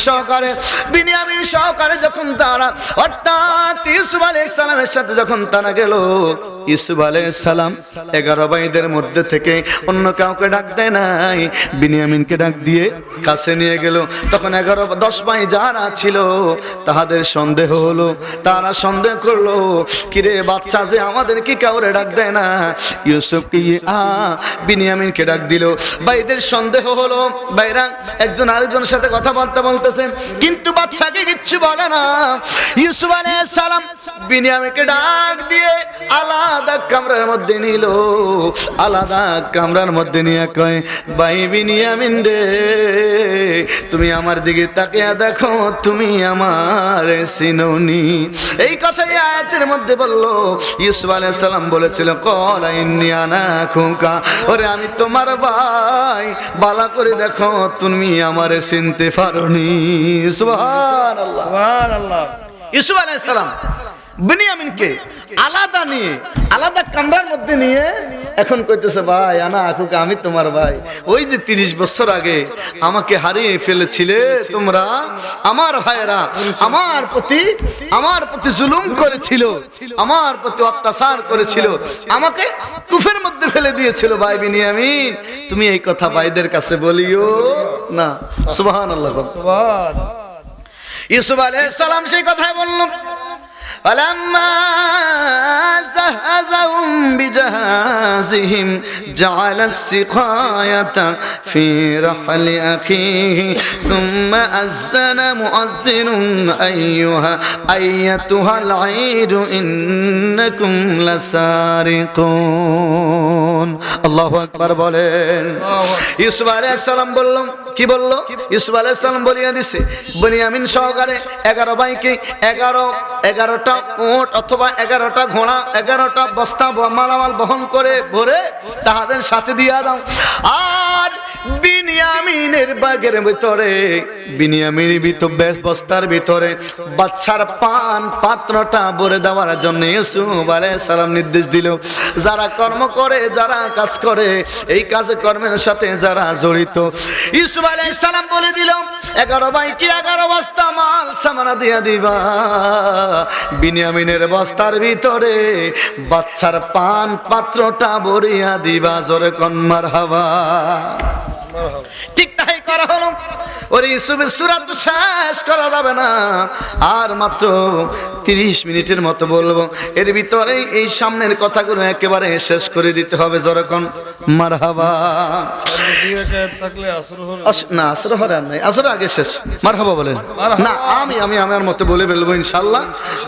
সহকারে যখন তারা, অর্থাৎ ইউসুফ আলাইহিস সালামের সাথে যখন তারা গেল, ইউসুফ আলাইহিস সালাম 11 ভাইদের মধ্যে থেকে অন্য কাউকে ডাক দেয় নাই, বিনিয়ামিনকে ডাক দিয়ে কাছে নিয়ে গেল। তখন 10 ভাই যারা ছিল তাহাদের সন্দেহ হলো, তারা সন্দেহ করলো, কিরে বাচ্চা যে আমাদেরকে কাউরে ডাক দেয় না, ইউসুফকে বিনিয়ামিনকে ডাক দিল। ভাইদের সন্দেহ হলো, ভাইরা একজন আরেকজনের সাথে কথাবার্তা বলতেছে, কিন্তু বাচ্চাকে কিচ্ছু বলে না। ইউসুফ আলাইহিস সালাম বিনিয়ামিনকে ডাক দিয়ে আলাদা কামরার মধ্যে নিল, আলাদা কামরার মধ্যে নিয়ে কয়, ভাই বিনিয়ামিন রে, তুমি আমার দিকে তাকিয়ে দেখো, তুমি আমার চিনোনি। এই কথাই আয়াতের মধ্যে বললো। ইউসুফ আলাইহিস সালাম বলেছিল, ক্বালা ইন্নী আনা আখুকা, ওরে আমি তোমার ভাই, বালা করে দেখো তুমি আমারে চিনতে পারোনি। সুবহানাল্লাহ সুবহানাল্লাহ। ইউসুফ আলাইহিস সালাম বিনিয়ামিনকে আলাদা নিয়ে আলাদা কামরার মধ্যে নিয়ে এখন কইতেছে, ভাই আনা আখুকা, আমি তোমার ভাই। ওই যে 30 বছর আগে আমাকে হারিয়ে ফেলেছিলে তোমরা, আমার ভাইরা আমার প্রতি জুলুম করেছিল, আমার প্রতি অত্যাচার করেছিল, আমাকে কুফের মধ্যে ফেলে দিয়েছিল। ভাই বিনিয়ামিন, তুমি এই কথা ভাইদের কাছে বলিও না। সুবহানাল্লাহ সুবহান। ইউসুফ আলাইহিস সালাম সেই কথাই বলল। فلما جهزهم بجهازهم جهازهم جعل السقاية في رحل أخيه ثم أذن مؤذن أيتها العير إنكم لسارقون الله أكبر বলেন ইউসুফ আলাইহিস সালাম বলল কি বলল ইউসুফ আলাইহিস সালাম বলিয়া দিছে বনিয়ামিন সহকারে 11 ভাইকে 11টা উট অথবা 11টা ঘোড়া 11টা বস্তা মালামাল বহন করে ভরে তাহাদের সাথে দিয়া দাও আর বিনিয়ামিনের বাগের ভিতরে বিনিয়ামিনের ভিতরে বস্তার ভিতরে বাচ্চার পান পাত্রটা ভরে দেওয়ার জন্য ইউসুফ আলাইহিস সালাম নির্দেশ দিল যারা কর্ম করে যারা কাজ করে এই কাজে কর্মের সাথে যারা জড়িত ইউসুফ আলাইহিস সালাম বলে দিল 11 ভাইকে 11 বস্তা মাল সামানা দিয়া দিবা বিনিয়ামিনের বস্তার ভিতরে বাচ্চার পান পাত্রটা ভরিয়া দিবা জোরে কোন মারহাবা ঠিক তাই করা হলো ওরে ইউসুফের সূরা তো শেষ করা যাবে না আর মাত্র 30 মিনিটের মতো বলবো এর ভিতরে এই সামনের কথাগুলো একেবারে শেষ করে দিতে হবে জোরে কোন মারহাবা না আসর হরে নাই আসর আগে শেষ মারহাবা বলেন না আমি আমার মতে বলে ফেলবো ইনশাআল্লাহ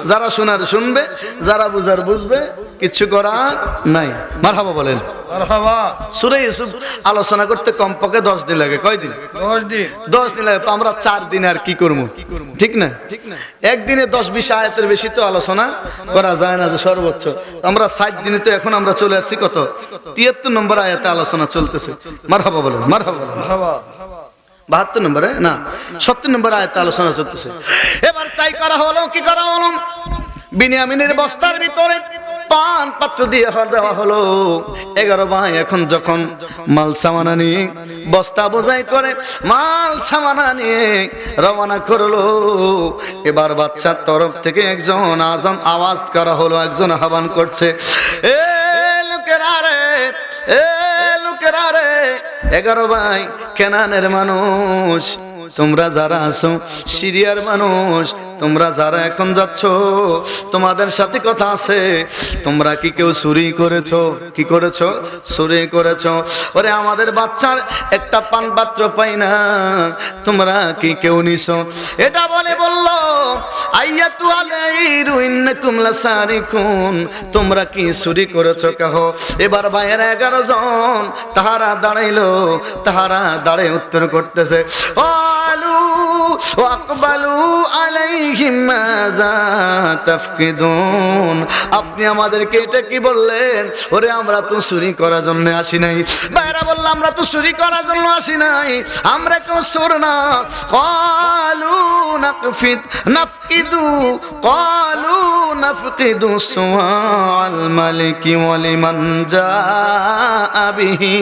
যারা শোনার শুনবে যারা বুঝার বুঝবে কিছু করার নাই মারহাবা বলেন মারহাবা সূরা ইউসুফ আলোচনা করতে কমপক্ষে 10 দিন লাগে কয় দিন 10 দিন লাগে তো আমরা 4 দিন আর কি করব ঠিক না একদিনে 10-20 আয়াতের বেশি তো আলোচনা করা যায় না যে সর্বোচ্চ আমরা 7 দিনে তো এখন আমরা চলে আসছি কত 73 নম্বর আয়াতে আলোচনা চলতেছে মারহাবা বলেন মারহাবা 72 নম্বরে না 70 নম্বর আয়াতে আলোচনা চলতেছে এবার তাই করা হলো কি করা হলো বিনিয়ামিনের বস্তার ভিতরে পান পাত্র দিয়ে দেওয়া হলো 11 ভাই এখন যখন মাল সামানা নিয়ে বস্তা বোঝাই করে মাল সামানা নিয়ে রওনা করলো এবার বাচ্চার তরফ থেকে একজন আজান আওয়াজ করা হলো একজন আহ্বান করছে এ লোকেরা রে 11 ভাই কেনানের মানুষ তোমরা যারা আছো সিরিয়ার মানুষ তোমরা যারা এখন যাচ্ছ তোমাদের সাথে কথা আছে তোমরা কি কেউ চুরি করেছো কি করেছো চুরি করেছো ওরে আমাদের বাচ্চার একটা পান পাত্র পাই না তোমরা কি কেউ নিছো এটা বলল আইয়াতু আলাইরু ইন্নাকুম লাসারিকুন তোমরা কি চুরি করেছো কাহ এবার ভাইয়েরা 11 জন তাহারা দাঁড়ায় উত্তর করতেছে আলু ওয়াকবালু আলাইহিম মাযা তাফকিদুন আপনি আমাদেরকে এটা কি বললেন ওরে আমরা তো চুরি করার জন্য আসি নাই ভাইরা বলল আমরা তো চুরি করার জন্য আসি নাই আমরা কেউ চোর না ক্বালু নাফকিদু সুআল মালিকি ওয়া লিমান জাআ বিহি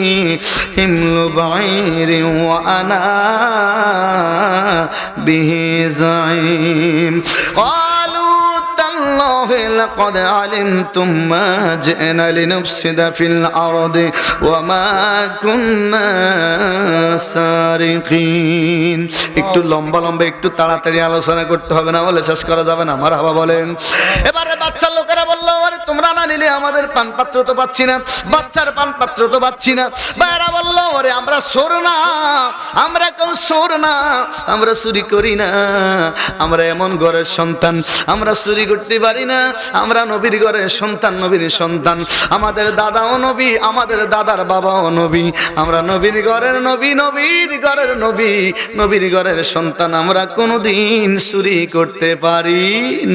হিমলু বাঈরি ওয়া আনা বিহি যাইম ক্বালু তাল্লাহি লাকাদ আলিমতুম মা জি'না লিনুফসিদা ফিল আরদি ওয়া মা কুন্না সারিকিন একটু লম্বা একটু তাড়াতাড়ি আলোচনা করতে হবে না বলে শেষ করা যাবে না মারহাবা বলেন এবারে বাচ্চার লোকেরা বলল আরে তোমরা না নিলে আমাদের পান পাত্র তো পাচ্ছি না বাচ্চার পান পাত্র তো পাচ্ছি না ভাইরা বলল আরে আমরা চোর না আমরা কেউ চোর না আমরা চুরি করি না আমরা এমন ঘরের সন্তান আমরা চুরি করতে পারি না আমরা নবীর ঘরের সন্তান নবীর সন্তান আমাদের দাদাও নবী আমাদের দাদার বাবাও নবী আমরা নবীর ঘরের নবী নবীর ঘরের নবী নবীর ঘরের সন্তান আমরা কোনোদিন চুরি করতে পারি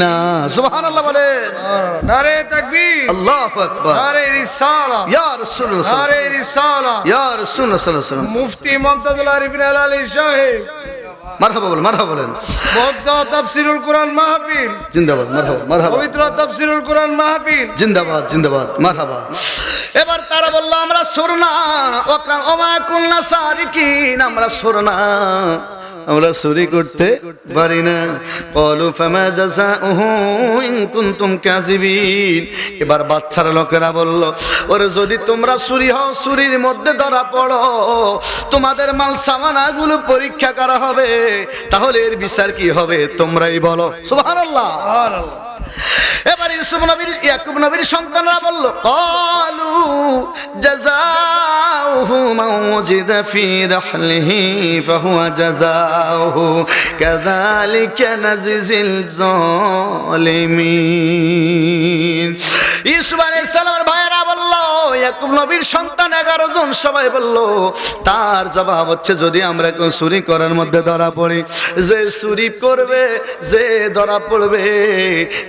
না সুবহানাল্লাহ বলেন নারে তাকবীর আল্লাহু আকবার নারে রিসালা ইয়া রাসূলুল্লাহ নারে রিসালা ইয়া রাসূলুল্লাহ সাল্লাল্লাহু আলাইহি ওয়াসাল্লাম মুফতি মুমতাজুল আরিফিন আল আলী সাহেব মারহাবা বলেন বদ্ধ তাফসীরুল কুরআন মাহফিল জিন্দাবাদ মারহাবা পবিত্র তাফসীরুল কুরআন মাহফিল জিন্দাবাদ মারহাবা এবার তারা বলল আমরা চোর না ওয়া মা কুন্না সারিকিন আমরা চোর না আমরা চুরি করতে পারি না ক্বালু ফামা জাযাউহু ইন কুনতুম কাযিবিন এবার বাচ্চার লোকেরা বলল ওরে যদি তোমরা চুরি হও চুরির মধ্যে ধরা পড়ো তোমাদের মাল সামানাগুলো পরীক্ষা করা হবে তাহলে এর বিচার কি হবে তোমরাই বলো সুবহানাল্লাহ এবার ইউসুফ নবীর ইয়াকুব নবীর সন্তানরা বলল ক্বালু জাযাউহু মা ওয়াজিদা ফি রাহলিহি ফাহুয়া জাযাউহু কাযালিকা নাজিজিল যালিমিন। ইউসুফ আলাইহিস সালামের ভাইয়েরা বলল, ইয়াকুব নবীর সন্তান 11 জন সবাই বলল, তার জবাব হচ্ছে যদি আমরা কেউ চুরি করার মধ্যে ধরা পড়ি, যে চুরি করবে, যে ধরা পড়বে,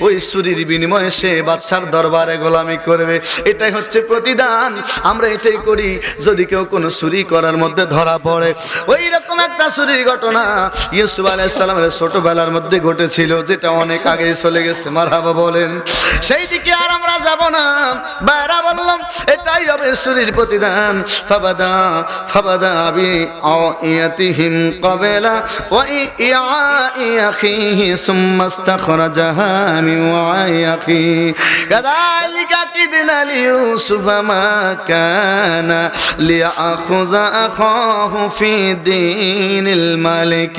ওই চুরির বিনিময়ে সে বাদশার দরবারে গোলামি করবে। এটাই হচ্ছে প্রতিদান, আমরা এটাই করি যদি কেউ কোনো চুরি করার মধ্যে ধরা পড়ে। ওই রকম একটা চুরির ঘটনা ইউসুফ আলাইহিস সালামের ছোটবেলার মধ্যে ঘটেছিল, যেটা অনেক আগে চলে গেছে। মারহাবা বলেন। সেই দিকে আর আমরা যাব না। বাইরা বললাম এটাই হবে চুরির প্রতিদান। ফাবাদা বি আয়াতিহিম ক্বাবলা ওয়া ইয়া'i আখিহি সুম্মা ইস্তাখরাজাহা মিন ওয়া'আখি কাযালিকা কিদনা লিইউসুফা মা কানা লিয়াখুযা আখাহু ফি দীনিল মালিক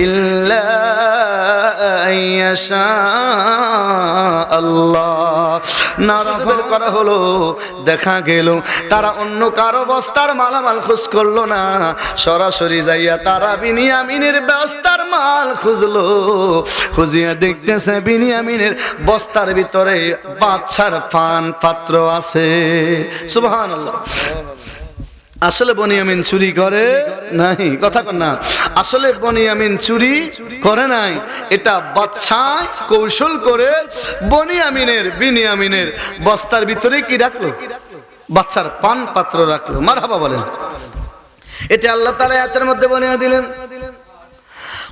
ইল্লা আইয়াশা আল্লাহ। নারাফের করা হলো, দেখা গেল তারা অন্য কারো বস্তার মালামাল খোঁজ করলো না, সরাসরি যাইয়া তারা বিনিয়ামিনের বস্তার মাল খুঁজলো। খুঁজিয়া দেখতেছে বিনিয়ামিনের বস্তার ভিতরে বাদশার পান পাত্র আছে। সুবহানাল্লাহ। আসলে বনিয়ামিন চুরি করে নাই, কথা কন না, আসলে বনিয়ামিন চুরি করে নাই। এটা বাদশা কৌশল করে বিনিয়ামিনের বস্তার ভিতরে কি রাখলো? বাদশার পান পাত্র রাখলো। মারহাবা বলেন। এটা আল্লাহ তাআলা আয়াতের মধ্যে বনিয়া দিলেন,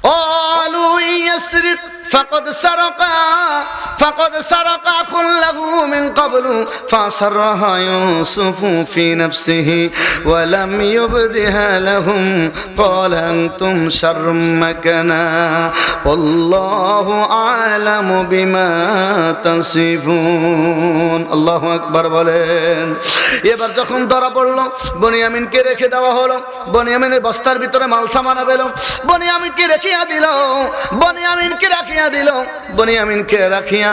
ক্বালু ইয়াসরিক فقد سرق كله من قبل فأسرها يوسف في نفسه ولم يبدها لهم قال أنتم شر مكانا والله أعلم بما تصفون। আল্লাহু আকবার বলেন। এবার যখন ধরা পড়লো, বনিয়ামিনকে রেখে দেওয়া হলো। বনিয়ামিনের বস্তার ভিতরে মাল সামানা পেল, বনিয়ামিনকে রেখিয়া দিল, বনিয়ামিনকে রাখিয়া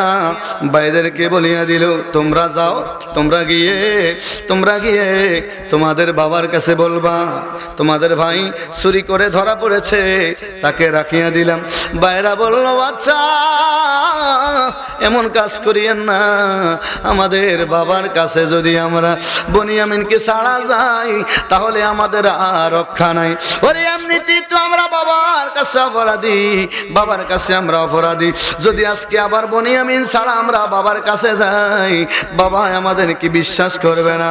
ভাইদেরকে বলিয়া দিল, তোমরা যাও, তোমরা গিয়ে তোমাদের বাবার কাছে বলবা তোমাদের ভাই চুরি করে ধরা পড়েছে, তাকে রাখিয়া দিলাম। ভাইরা বলল, আচ্ছা এমন কাজ করিয়েন না, আমাদের বাবার কাছে যদি আমরা বনিয়ামিনকে ছাড়া যাই তাহলে আমাদের আর রক্ষা নাই। ওরে এমনিতেই তো আমরা বাবার কাছে অপরাধী, বাবার কাছে আমরা অপরাধী। যদি আজকে আবার বনিয়ামিন ছাড়া আমরা বাবার কাছে যাই, বাবা আমাদের কি বিশ্বাস করবে না?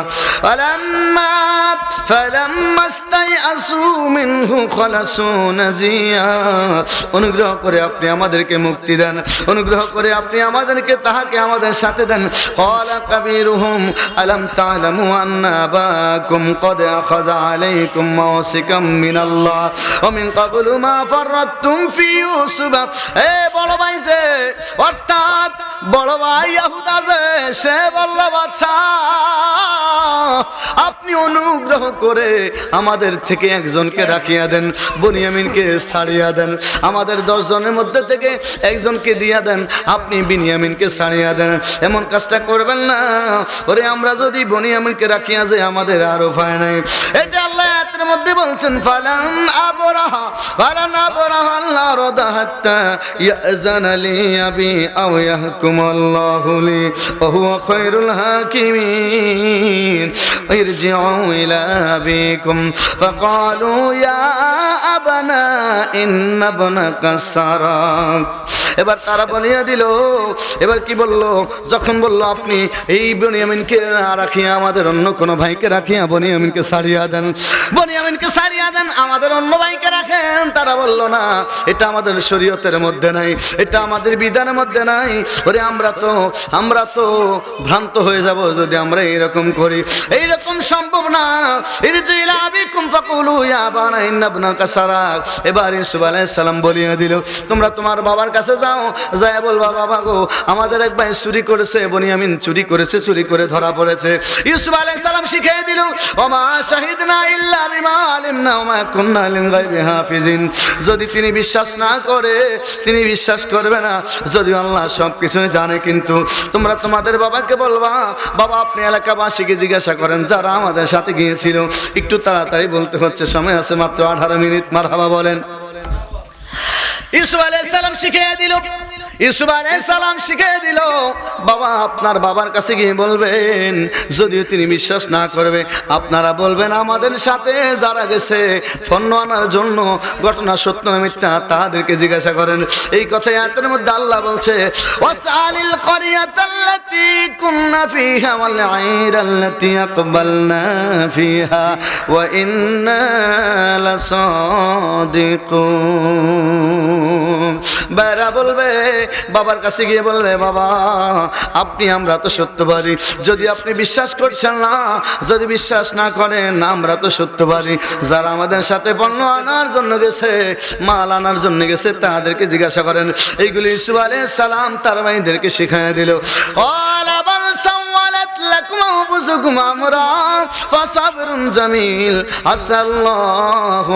অনুগ্রহ করে আপনি আমাদেরকে মুক্তি দেন, অনুগ্রহ করে আপনি আমাদেরকে তাহাকে আমাদের সাথে দেন। ক্বালা কাবীরুহুম আলাম তা'লামু আন্না আবাকুম ক্বাদ আখাযা আলাইকুম মাওসিকাম মিনাল্লাহ ওয়া মিন ক্বাবলু মা ফাররাতুম ফি ইউসুফ। এ বড় ভাই যে, অর্থাৎ বড় ভাই ইয়াহুদা যে, সে বলল, বাদশা আপনি অনুগ্রহ করে আমাদের থেকে একজনকে রাখিয়া দেন, বনিয়ামিনকে ছাড়িয়া দেন। আমাদের 10 জনের মধ্যে থেকে একজনকে দিয়া দেন, আপনি বিনিয়ামিনকে ছাড়িয়া দেন। এমন কাজটা করবেন না। ওরে আমরা যদি বনিয়ামিনকে রাখিয়া যাই আমাদের আর উপায় নাই। এটা আল্লাহ আয়াতের মধ্যে বলছেন, ফালান আবরাহা আল্লাহ রাদা হাত্তা ইয়াযানা লি আবি আও ইয়াহকুম আল্লাহু লি ওয়া হুয়া খায়রুল হাকিমিন ইরজিউ ইলা আবিকুম ফাকালু ইয়া আবানা ইন্না ইবনাকা সারাক। এবার তারা বলিয়া দিল, এবার কি বললো? যখন বললো আপনি এই বনিয়ামিনকে রাখিয়া আমাদের অন্য কোনো ভাইকে রাখিয়া বনিয়ামিনকে ছাড়িয়া দেন, বনিয়ামিনকে ছাড়িয়া দেন, আমাদের অন্য ভাইকে রাখেন। তারা বলল না, এটা আমাদের শরীয়তের মধ্যে নাই, এটা আমাদের বিধানের মধ্যে নাই। ওরে আমরা তো ভ্রান্ত হয়ে যাব যদি আমরা এইরকম করি, এইরকম সম্ভব না। এবার ইউসুফ আলাইহিস সালাম বলিয়া দিল, তোমরা তোমার বাবার কাছে যাও, যায় বলবা বাবা গো আমাদের এক ভাই চুরি করেছে, বনিয়ামিন চুরি করেছে, চুরি করে ধরা পড়েছে। ইউসুফ আলাইহিস সালাম শিখিয়ে দিল ওমা শাহিদনা ইল্লা বিমা আলিমনা ওমা কুননা লিল গায়বি হাফিজিন। যদি তিনি বিশ্বাস না করে, তিনি বিশ্বাস করবে না, যদি আল্লাহ সব কিছুই জানে। কিন্তু তোমরা তোমাদের বাবাকে বলবা বাবা আপনি এলাকাবাসীকে জিজ্ঞাসা করেন যারা আমাদের সাথে গিয়েছিল। একটু তাড়াতাড়ি বলতে হচ্ছে, সময় আছে মাত্র 18 মিনিট। মারহাবা বলেন। ইউসুফ আলাইহিস সালাম শিখিয়ে দিল, ইউসুফ আলাইহিস সালাম শিখিয়ে দিল বাবা আপনার বাবার কাছে গিয়ে বলবেন, যদিও তিনি বিশ্বাস না করবে আপনারা বলবেন আমাদের সাথে যারা গেছে পণ্য আনার জন্য ঘটনা সত্য না মিথ্যা তাদেরকে জিজ্ঞাসা করেন। এই কথাই আয়াতের মধ্যে আল্লাহ বলছে ওয়াসালিল ক্বরিয়াতাল্লাতী কুননা ফিহা ওয়াল আইরাল্লাতী আকবালনা ফিহা ওয়া ইন্না লাসাদিকুন। বাইরা বলবে বাবার কাছে গিয়ে বলবে বাবা আপনি আমরা তো সত্যবাদী, যদি আপনি বিশ্বাস করছেন না, যদি বিশ্বাস না করেন আমরা তো সত্যবাদী। যারা আমাদের সাথে পণ্য আনার জন্য গেছে, মাল আনার জন্য গেছে তাদেরকে জিজ্ঞাসা করেন। এইগুলি ইউসুফ আলাইহিস সালাম তার ভাইদেরকে শিখিয়ে দিল। ওয়ালা বাল সাওয়ালাত লাকুম আনফুসুকুম আমরা ফাসাবরুন জামিল আসাল্লাহু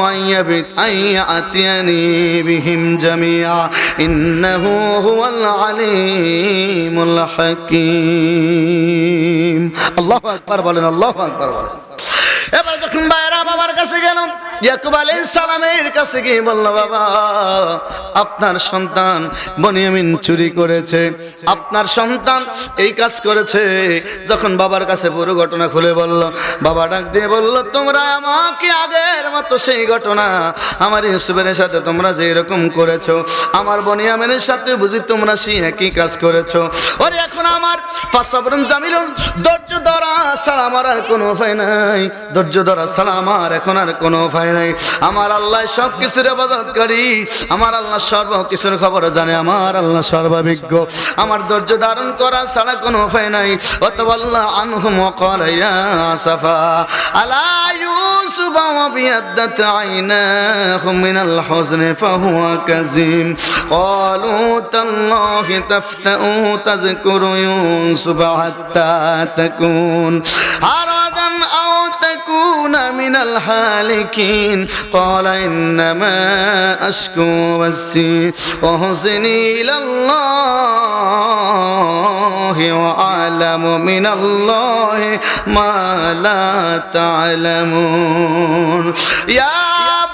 আইয়াতিয়ানি বিহিম জামিয়া ইন্নাহু হুয়াল আলিমুল হাকীম। আল্লাহু আকবার বলেন, আল্লাহু আকবার বলেন। এবার যখন বাইরা বাবার কাছে গেল, ইয়াকুব আলাইহিস সালামের কাছে গিয়ে বলল বাবা আপনার সন্তান বনিয়ামিন চুরি করেছে, আপনার সন্তান এই কাজ করেছে। যখন বাবার কাছে পুরো ঘটনা খুলে বলল, বাবা ডাক দিয়ে বলল তোমরা আমাকে আগের মতো সেই ঘটনা আমার ইউসুফের সাথে তোমরা যে এরকম করেছো, আমার বনিয়ামিনের সাথে বুঝি তোমরা সেই একই কাজ করেছো। ওরে এখন আমার ফাসাবরুন জামিলুন, ধৈর্য ধরা ছাড়া আমার আর কোনো উপায় নাই, ধৈর্য ধরা ছাড়া আমার এখন আর কোনো উপায় নাই। আমার আল্লাহ সব কিছুর ইবাদতকারী, আমার আল্লাহ সর্ব কিছুর খবর জানে, আমার আল্লাহ সর্বাভিজ্ঞ। আমার ধৈর্য ধারণ করা ছাড়া কোনো উপায় নাই। ওয়াতাওয়াল্লা আনহুম ওয়া ক্বালা ইয়া আসাফা আলা ইউসুফ ওয়া বিয়াদ্দাত আইনাহু মিনাল হুজনি ফাহুয়া কাযীম ক্বালু তাল্লাহি তাফতাউ তাযকুরু ইউসুফ হাত্তা তাকুন আরাদান আও তাকুন মিনাল হালিকিন قال إنما أشكو بثي وحزني إلى الله وأعلم من الله ما لا تعلمون يا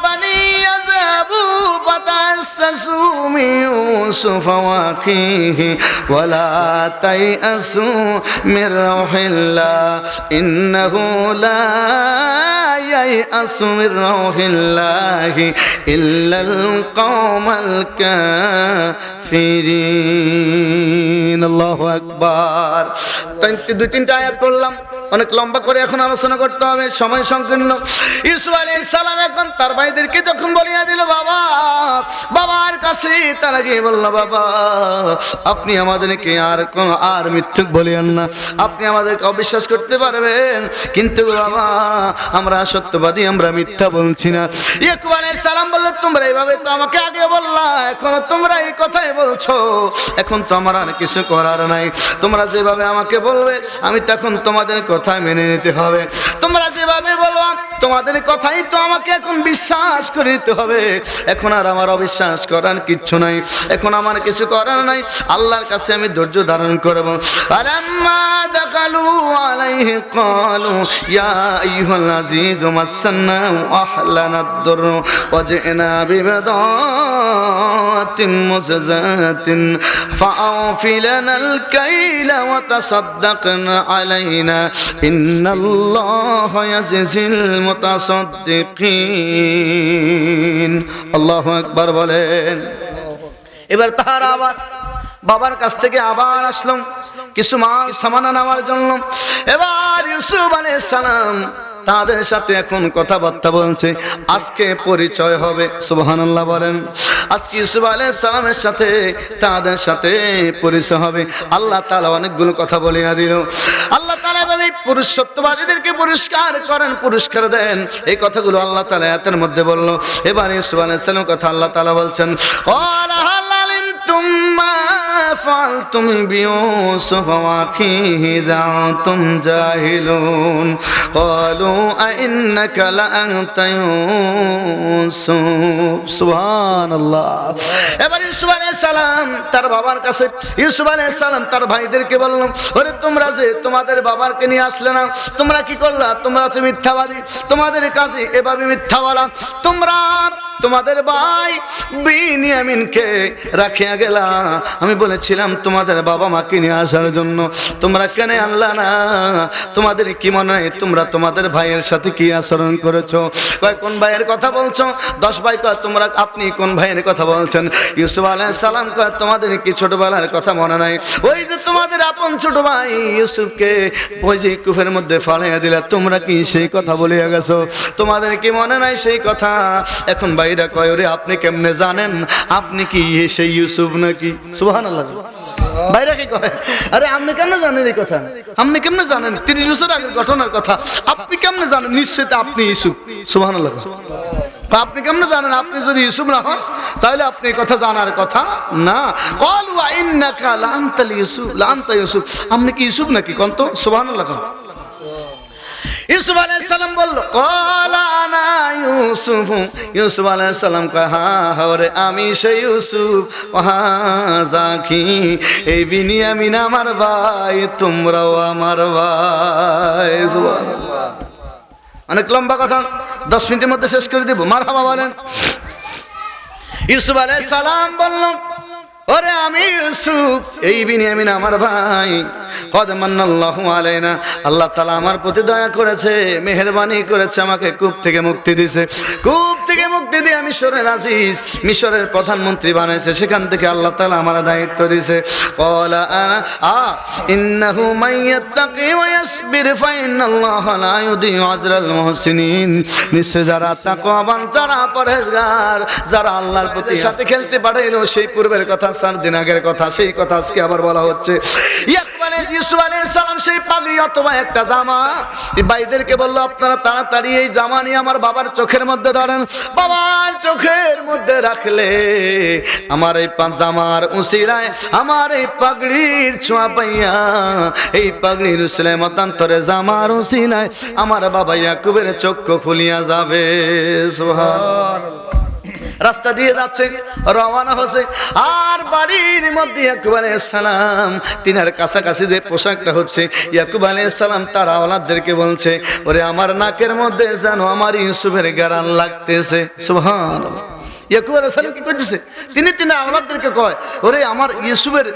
بني اذهبوا فتحسسوا من يوسف وأخيه ولا تيأسوا من روح الله إنه لا ييأس من روح الله إلا القوم الكافرين الله أكبر। দুই তিনটা আয়াত করলাম, অনেক লম্বা করে এখন আলোচনা করতে হবে, সময় সংকীর্ণ। ইউসুফ আলাইহিস সালাম এখন তার ভাইদেরকে যখন বলিয়া দিল বাবা, বাবার কাছে তারা গিয়ে বলল বাবা আপনি আমাদেরকে আর মিথ্যুক বলিয়েন না, আপনি আমাদেরকে অবিশ্বাস করতে পারবেন, কিন্তু বাবা আমরা সত্যবাদী, আমরা মিথ্যা বলছি না। ইয়াকুব আলাইহিস সালাম বলল তোমরা এইভাবে তো আমাকে আগে বললা, এখন তোমরা এই কথাই বলছো, এখন তো আমার আর কিছু করার নাই। তোমরা যেভাবে আমাকে বলবে আমি তখন তোমাদের কথা মেনে নিতে হবে। তোমরা যেভাবে বলবা তোমাদের কথাই তো আমাকে এখন বিশ্বাস করে নিতে হবে। এখন আর আমার অবিশ্বাস করার কিচ্ছু নাই, এখন আমার কিছু করার নাই। আল্লাহর কাছে আমি ধৈর্য ধারণ করব। আলাম্মা দাখালু আলাইহি ক্বালু ইয়া আইয়ুহাল আজিজু মাসান্না আহলানা ad-durr ওয়া জি'না বিবাদাতিন মুজাজাতিন ফাআফি লানাল কাইলা ওয়া তাসাদ্দাকনা আলাইনা ইন্নাল্লাহা ইয়াজিল মুতাসাদ্দিকিন। আল্লাহু আকবার বলেন। এবার তাহারা আবার বাবার কাছ থেকে আবার আসলাম কিছু মাল সামানা নেওয়ার জন্য। এবার ইউসুফ আলাইহিস সালাম তাদের সাথে এখন কথাবার্তা বলছে, আজকে পরিচয় হবে। সুবহানাল্লাহ বলেন। আজকে ইউসুফ আলাইহিস সালামের সাথে তাদের সাথে পরিচয় হবে। আল্লাহ তাআলা অনেকগুলো কথা বলিয়া দিল। আল্লাহ তাআলা এভাবে পুরুষ সত্যবাদীদেরকে পুরস্কার করেন, পুরস্কার দেন, এই কথাগুলো আল্লাহ তাআলা আয়াতের মধ্যে বলল। এবার ইউসুফ আলাইহিস সালামের কথা আল্লাহ তাআলা বলছেন, ক্বালা হাল আলিমতুম মা ফালতুম বিউসুফ ওয়া আখিহি যাআতুম জাহিলুন ক্বালু আইন্নাকা লাআনতা ইউসুফ। সুবহানাল্লাহ। এবার ইউসুফ আলাইহিস সালাম তার বাবার কাছে, ইউসুফ আলাইহিস সালাম তার ভাইদেরকে বলল, ওরে তোমরা যে তোমাদের বাবাকে নিয়ে আসলে না, তোমরা কি করলা? তোমরা তো মিথ্যাবাদী, তোমাদের কাছে এভাবে মিথ্যা বলা। তোমরা তোমাদের ভাই বিনিয়ামিনকে রাখিয়া গেলা। আমি বলেছিলাম তোমাদের বাবা মাকে নিয়ে আসার জন্য, তোমরা কেন আনলা না? তোমাদের কি মনে হয় তোমরা তোমাদের ভাইয়ের সাথে কি আচরণ করেছো? কয় কোন ভাইয়ের কথা বলছো? 10 ভাই কয় তোমরা আপনি কোন ভাইয়ের কথা বলছেন? ইউসুফ আলাইহিস সালাম কয় তোমাদের কি ছোটবেলার কথা মনে নাই? ওই যে তোমাদের আপন ছোট ভাই ইউসুফকে ওই যে কূপের মধ্যে ফালাইয়া দিলা, তোমরা কি সেই কথা বলিয়া গেছো? তোমাদের কি মনে নাই সেই কথা? এখন ভাইরা কয় ওরে আপনি কেমনে জানেন? আপনি কি সেই ইউসুফ নাকি? সুবহানাল্লাহ। ভাইরা কি কয়, আরে আপনি কেমনে জানেন এই কথা? আপনি কেমনে জানেন 30 বছর আগের ঘটনার কথা? আপনি কেমনে জানেন? নিশ্চয়ই আপনি ইউসুফ। সুবহানাল্লাহ। আপনি কেমনে জানেন? আপনি যদি ইউসুফ না হন তাহলে আপনি এই কথা জানার কথা না। ক্বালু ইন্নাকা লাআনতা ইউসুফ, লাআনতা ইউসুফ, আপনি কি ইউসুফ নাকি? কোন তো। সুবহানাল্লাহ। ইউসুফ আলাইহিস সালাম বলল, ক্বালা আনা ইউসুফ। ইউসুফ আলাইহিস সালাম কয়, হ্যাঁ ওরে আমি সেই ইউসুফ। ওয়াহাযা কি, এই বিনিয়ামিন আমার ভাই, তোমরাও আমার ভাই। সুবহানাল্লাহ। অনেক লম্বা কথা, 10 মিনিটের মধ্যে শেষ করে দেব। মারহাবা বলেন। ইউসুফ আলাইহিস সালাম বলল, ওরে আমি ইউসুফ, এই বিনিয়ামিন আমার ভাই। কদ মান্নাল্লাহু আলাইনা, আল্লাহ তাআলা আমার প্রতি দয়া করেছে, মেহেরবানি করেছে, আমাকে কূপ থেকে মুক্তি দিয়েছে। কূপ থেকে মুক্তি দিয়ে মিশরের আজিজ, মিশরের প্রধানমন্ত্রী বানাইছে। সেখান থেকে আল্লাহ তাআলা আমার দায়িত্ব দিয়েছে। ক্বালা ইন্নাহু মাইয়াত্তাকি ওয়া ইয়াসবির ফাইন্নাল্লাহা লা ইউদিউ আজরাল মুহসিনিন। নিশ্চয় যারা তাকওয়াবান, যারা পরহেজগার, যারা আল্লাহর প্রতি সাথে খেলতে পাঠাইলো, সেই পূর্বের কথা 4 দিন আগের কথা, সেই কথা আজকে আবার বলা হচ্ছে। ইউসুফ আলাইহিস সালাম সেই পাগড়ি অথবা একটা জামা ভাইদেরকে বলল, আপনারা তাড়াতাড়ি এই জামা নিয়ে আমার বাবার চোখের মধ্যে ধরেন। বাবার চোখের মধ্যে রাখলে আমার এই জামার উসিলায়, আমার এই পাগড়ির ছোঁয়া পাইয়া, এই পাগড়ির উসিলায় মতান্তরে জামার উসিলায় আমার বাবা ইয়াকুবের চক্ষু খুলিয়া যাবে। সুবহানাল্লাহ। রাস্তা দিয়ে যাচ্ছে, রওনা হচ্ছে, আর বাড়ির মধ্যে ইয়াকুব আলাইহিস সালাম তিনার কাছাকাছি যে পোশাকটা হচ্ছে, ইয়াকুব আলাইহিস সালাম তার আওলাদদেরকে বলছে, ওরে আমার নাকের মধ্যে যেন আমার ইউসুফের গারান লাগতেছে। সুবহানাল্লাহ। ইয়াকুব আলাইহিস সালাম কি করতেছে? তিনি আওলাদদেরকে কয়, ওরে আমার ইউসুফের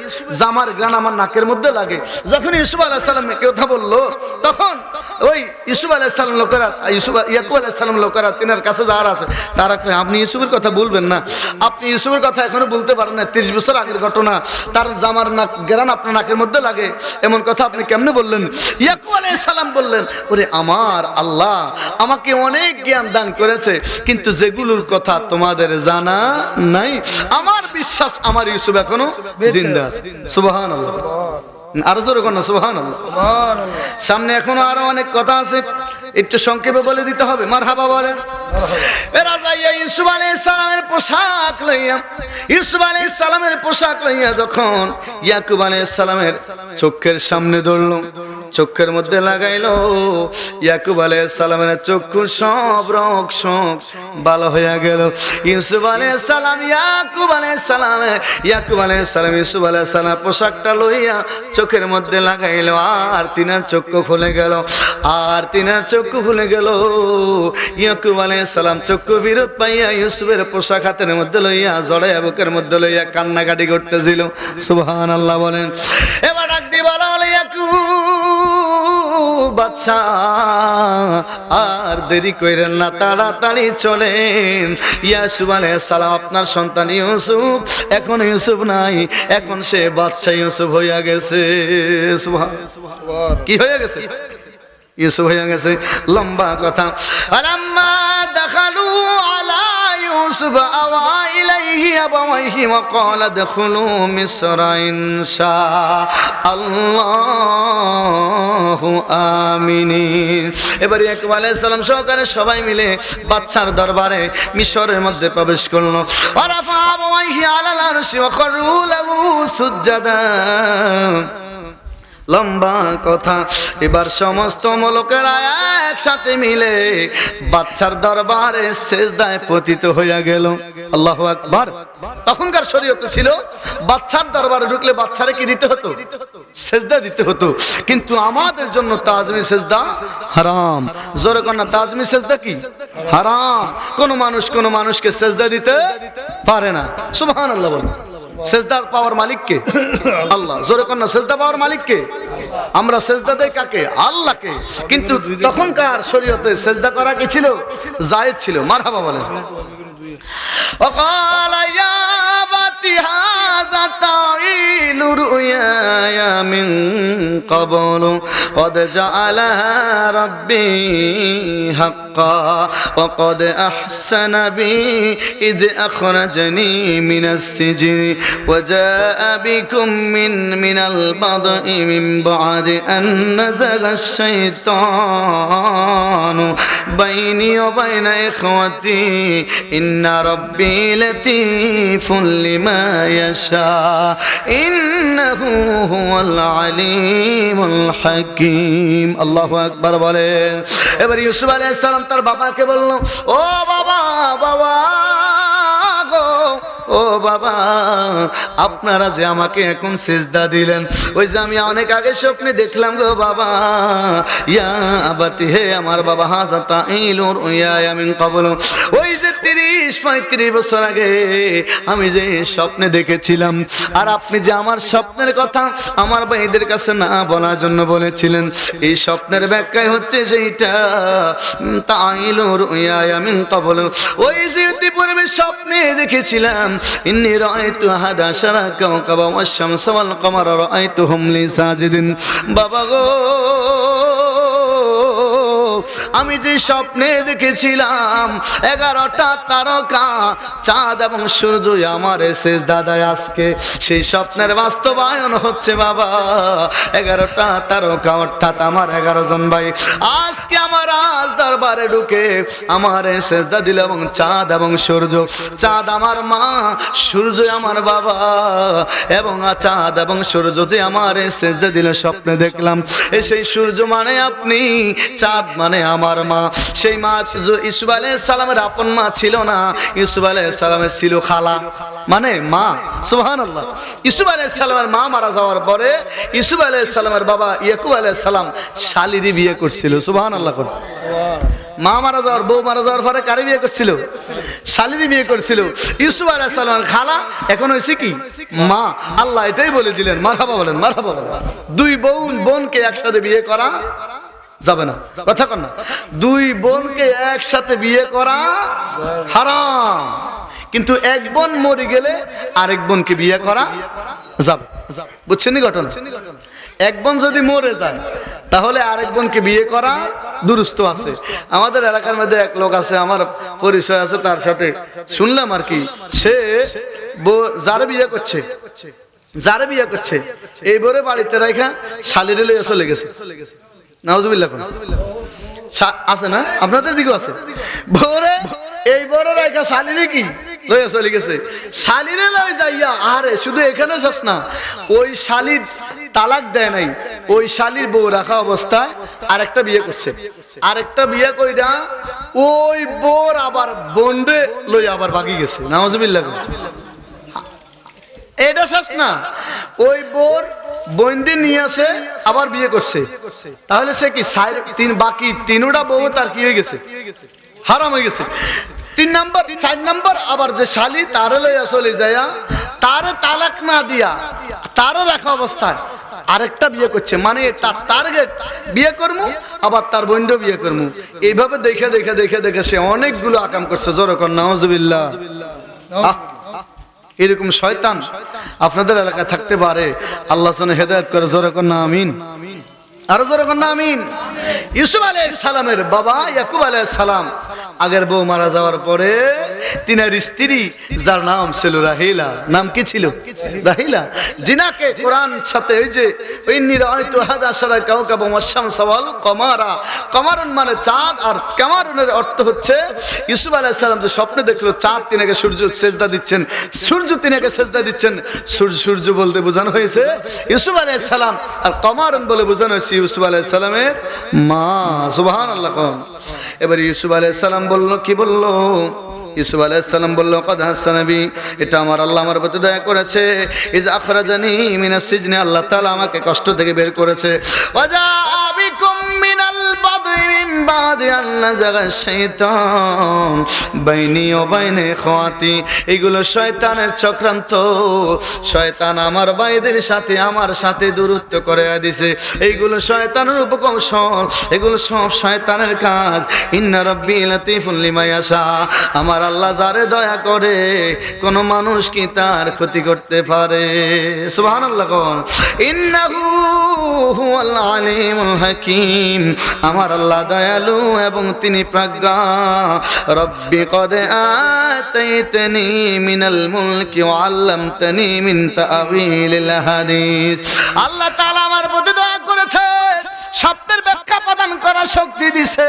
জামার গান আমার নাকের মধ্যে লাগে। যখন ইউসুফ আলাইহিস সালাম কথা বললো, তখন ওই ইউসুফ আলাইহিস সালাম লোকেরা, ইয়াকুব আলাইহিস সালাম লোকেরা তিনার কাছে যারা আছে তারা কয়, আপনি ইউসুফের কথা বলবেন না, আপনি ইউসুফের কথা এখনো বলতে পারেন না, 30 বছর আগের ঘটনা, তার জামার নাক গান আপনার নাকের মধ্যে লাগে, এমন কথা আপনি কেমনে বললেন? ইয়াকুব আলাইহিস সালাম বললেন, ওরে আমার আল্লাহ আমাকে অনেক জ্ঞান দান করেছে, কিন্তু যেগুলোর কথা তোমাদের জানা নাই, আমার বিশ্বাস আমার ইউসুফ এখনো জিন্দা আছে। সুবহানাল্লাহ। আরো জোরে কোন সুবহানাল্লাহ। সামনে এখনো আরো অনেক কথা আছে, একটু সংক্ষেপে বলে দিতে হবে। মারহাবা বলেন। রাজা ইউসুফ আলাইহিস সালামের পোশাক লইয়া, ইউসুফ আলাইহিস সালামের পোশাক লইয়া যখন ইয়াকুব আলাইহিস সালামের চোখের সামনে ধরলো, চোখের মধ্যে লাগাইলো, ইয়াকুব আলাইহিস সালামের চক্ষু সব রোগ সব ভালো হয়ে গেল। ইউসুফ আলাইহিস সালাম ইয়াকুব আলাইহিস সালাম, ইয়াকুব আলাইহিস সালাম ইউসুফ আলাইহিস সালাম পোশাকটা লইয়া চোখের মধ্যে লাগাইলো, আর তিনার চক্ষু খুলে গেল, আর তিনার চক্ষু খুলে গেল। ইয়াকুব আলাইহিস সালাম চক্ষু বিরত পাইয়া ইউসুফের পোশাক হাতের মধ্যে লইয়া জড়াইয়া বুকের মধ্যে লইয়া কান্নাকাটি করতেছিল। সুবহানাল্লাহ বলেন। এবার ডাক দিয়ে বলা হলো, ইয়াকুব বাচ্চা আর দেরি কইরেন না, তাড়াতাড়ি চলেন। ইউসুফ আলাইহিস সালাম আপনার সন্তান ইউসুফ এখন ইউসুফ নাই, এখন সে বাচ্চা ইউসুফ হইয়া গেছে। সুবহানাল্লাহ। কি হয়ে গেছে? ইউসুফ হয়ে গেছে। লম্বা কথা। আলাম্মা দাখালু আলা يوسف أوى إليه أبويه وقال ادخلوا مصر إن شاء الله آمنين এবারে ইয়াকুব আলাইহিস সালাম সহকারে সবাই মিলে বাদশার দরবারে মিশরের মধ্যে প্রবেশ করলো ওয়ারাফা আবওয়াইহি আলাল আরশি ওয়া খারু লাহু সুজদাদা লম্বা কথা এবার সমস্ত মুলুকেরা একসাথে মিলে বাদশার দরবারে সিজদায় পতিত হইয়া গেল আল্লাহু আকবার তখনকার শরীয়তে ছিল বাদশার দরবারে ঢুকলে বাদশারে কি দিতে হতো সিজদা দিতে হতো কিন্তু আমাদের জন্য তাজমি সিজদা হারাম জোরে কোন তাজমি সিজদা কি হারাম কোন মানুষকে সিজদা দিতে পারে না সুবহানাল্লাহ বলেন সেজদা পাওয়ার মালিক কে আল্লাহ জোরে কোন সেজদা পাওয়ার মালিক কে আমরা সেজদা দেই কাকে আল্লাহকে কিন্তু তখনকার শরীয়তে সেজদা করা কি ছিল জায়েজ ছিল মারহাবা বলেন وقال يا أبت هذا تأويل رؤياي من قبل قد جعلها ربي حقا وقد أحسن بي إذ أخرجني من السجن وجاء بكم من البدء من بعد أن نزغ الشيطان بيني وبين إخوتي إن ربي لطيف لما يشاء إنه هو العليم الحكيم الله أكبر বলেন এবার ইউসুফ আলাইহিস সালাম তার বাবাকে বলল ও বাবা বাবা গো ও বাবা আপনারা যে আমাকে এখন সিজদা দিলেন ওই যে আমি অনেক আগে স্বপ্নে দেখলাম গো বাবা ইয়া আবাতি হে আমার বাবা হাযা তাইলুর ইয়া মিন ক্বাবল ওই যে 30-35 বছর আগে আমি যে স্বপ্নে দেখেছিলাম আর আপনি যে আমার স্বপ্নের কথা আমার ভাইদের কাছে না বলার জন্য বলেছিলেন এই স্বপ্নের ব্যাখ্যায় হচ্ছে সেইটা তাইলুর ইয়া মিন ক্বাবল ওই যে পূর্বে স্বপ্নে দেখেছিলাম ইন্নী রাআইতু আহাদা আশারা কাওকাবা ওয়াশ শামসা ওয়াল কমারা রাআইতুহুম লি সাজিদিন বাবা গো আমি যে স্বপ্নে দেখেছিলাম 11টা তারকা চাঁদ এবং সূর্য আমার সিজদা দেয় আজকে সেই স্বপ্নের বাস্তবায়ন হচ্ছে বাবা 11টা তারকা অর্থাৎ আমার 11 জন ভাই আজকে আমার রাজ দরবারে ঢুকে আমার সিজদা দিল এবং চাঁদ এবং সূর্য চাঁদ আমার মা সূর্য আমার বাবা এবং চাঁদ এবং সূর্য যে আমার সিজদা দিল স্বপ্নে দেখলাম সেই সূর্য মানে আপনি চাঁদ মানে আমার মা সেই মা ইউসুফ আলাইহিস সালামের আপন মা ছিল না ইউসুফ আলাইহিস সালামের ছিল খালা মানে মা সুবহানাল্লাহ ইউসুফ আলাইহিস সালামের মা মারা যাওয়ার পরে ইউসুফ আলাইহিস সালামের বাবা ইয়াকুব আলাইহিস সালাম শালিরি বিয়ে করছিল সুবহানাল্লাহ মা মারা যাওয়ার বউ মারা যাওয়ার পরে কারে বিয়ে করছিল শালিরি বিয়ে করছিল ইউসুফ আলাইহিস সালামের খালা এখন হইছে কি মা আল্লাহ এটাই বলে দিলেন মারহাবা বলেন মারহাবা বলেন দুই বোনকে একসাথে বিয়ে করা যাবে না কথা কন না দুই বোনকে একসাথে বিয়ে করা হারাম কিন্তু এক বোন মরে গেলে আরেক বোনকে বিয়ে করা যাবে বুঝছেন নি ঘটনা এক বোন যদি মরে যায় তাহলে আরেক বোনকে বিয়ে করা দুরুস্ত আছে আমাদের এলাকার মধ্যে এক লোক আছে আমার পরিচয় আছে তার সাথে শুনলাম আর কি সে যারে বিয়ে করছে এই বরে বাড়িতে রাখা শালিরে লইয়া চলে গেছে নাউজুবিল্লাহ আছে না আপনাদের দিকেও আছে ভোরে এই বড় রাখা শালিরে কি লইয়া চলে গেছে শালিরে লই যাইয়া আরে শুধু এখানে শেষ না ওই শালির তালাক দেয় নাই ওই শালির বউ রাখা অবস্থায় আরেকটা বিয়ে করছে আরেকটা বিয়ে কইরা ওই বোর আবার বন্ডে লই আবার ভাগি গেছে নাউজুবিল্লাহ এটা শেষ না ওই বোর বন্ডে নিয়ে আসে আবার বিয়ে করছে তাহলে সে কি বাকি তিনটা বউ তার কি হয়ে গেছে হারাম হয়ে গেছে 4 নাম্বার আবার যে শালি তারে লইয়া চলে যায় তারে তালাক না দিয়া তারে রাখা অবস্থায় আরেকটা বিয়ে করছে মানে তার টার্গেট বিয়ে করমু আবার তার বন্ধু বিয়ে করমু এইভাবে দেখে সে অনেকগুলো আকাম করছে জোরে কর নাউজুবিল্লাহ এরকম শয়তান আপনাদের এলাকায় থাকতে পারে আল্লাহ যেন হেদায়েত করে জোরে কর না আমিন আরো জোরে কর না আমিন ইউসুফ আলাইহিস সালামের বাবা ইয়াকুব আলাইহিস সালাম আগের বউ মারা যাওয়ার পরে তিনার স্ত্রী যার নাম ছিল রাহিলা, নাম কি ছিল? রাহিলা, জিনাকে কোরআন সাথে ওই যে ইন্নী রাআইতু হাদা শারা কাওকাবা ওয়াশ-শামসা ওয়াল কমারা, কমারুন মানে চাঁদ, আর কামারুনের অর্থ হচ্ছে ইউসুফ আলাইহিস সালাম যে স্বপ্নে দেখলো চাঁদ তিনাকে সূর্য সেজদা দিচ্ছেন, সূর্য তিনাকে সেজদা দিচ্ছেন। সূর্য বলতে বোঝানো হয়েছে ইউসুফ আলাইহিস সালাম, আর কমারুন বলে বোঝানো হয়েছে ইউসুফ আলাইহিস সালামের মা। সুবহানাল্লাহ। এবার ইউসুফ আলাইহিস সালাম বলল, কি বলল? ইউসুফ আলাইহিস সালাম বলল, কদ হাসানাবি, এটা আমার আল্লাহ আমার প্রতি দয়া করেছে। ইজ আখরাজানি মিনাস সিজনি, আল্লাহ তাআলা আমাকে কষ্ট থেকে বের করেছে। ওয়াজা বিকুম মিনাল বাদই মিন বাদি আন নাযাগা শাইতান বাইনি ওয়া বাইনা ইখওয়াতি, এগুলো শয়তানের চক্রান্ত। শয়তান আমার ভাইদের সাথে আমার সাথে দূরত্ব করে দিয়েছে, এইগুলো শয়তানের উপকৌশল, এগুলো সব শয়তানের কাজ। ইন্না রাব্বি লাতীফুল লিমা ইয়াশা, আমার আল্লাহ যারে দয়া করে কোন মানুষ কি তার ক্ষতি করতে পারে? সুবহানাল্লাহ। ইন্নাহু হুয়াল আলিমুল হাকীম, আমার আল্লাহ দয়ালু এবং তিনি প্রজ্ঞা। রব্বি কদ আতাইতানি মিনাল মুলকি ওয়া আল্লামতানি মিন তাআওয়িলিল হাদিস, আল্লাহ তাআলা আমার প্রতি দয়া করেছে, স্বপ্নের ব্যাখ্যা প্রদান করার শক্তি দিয়েছে,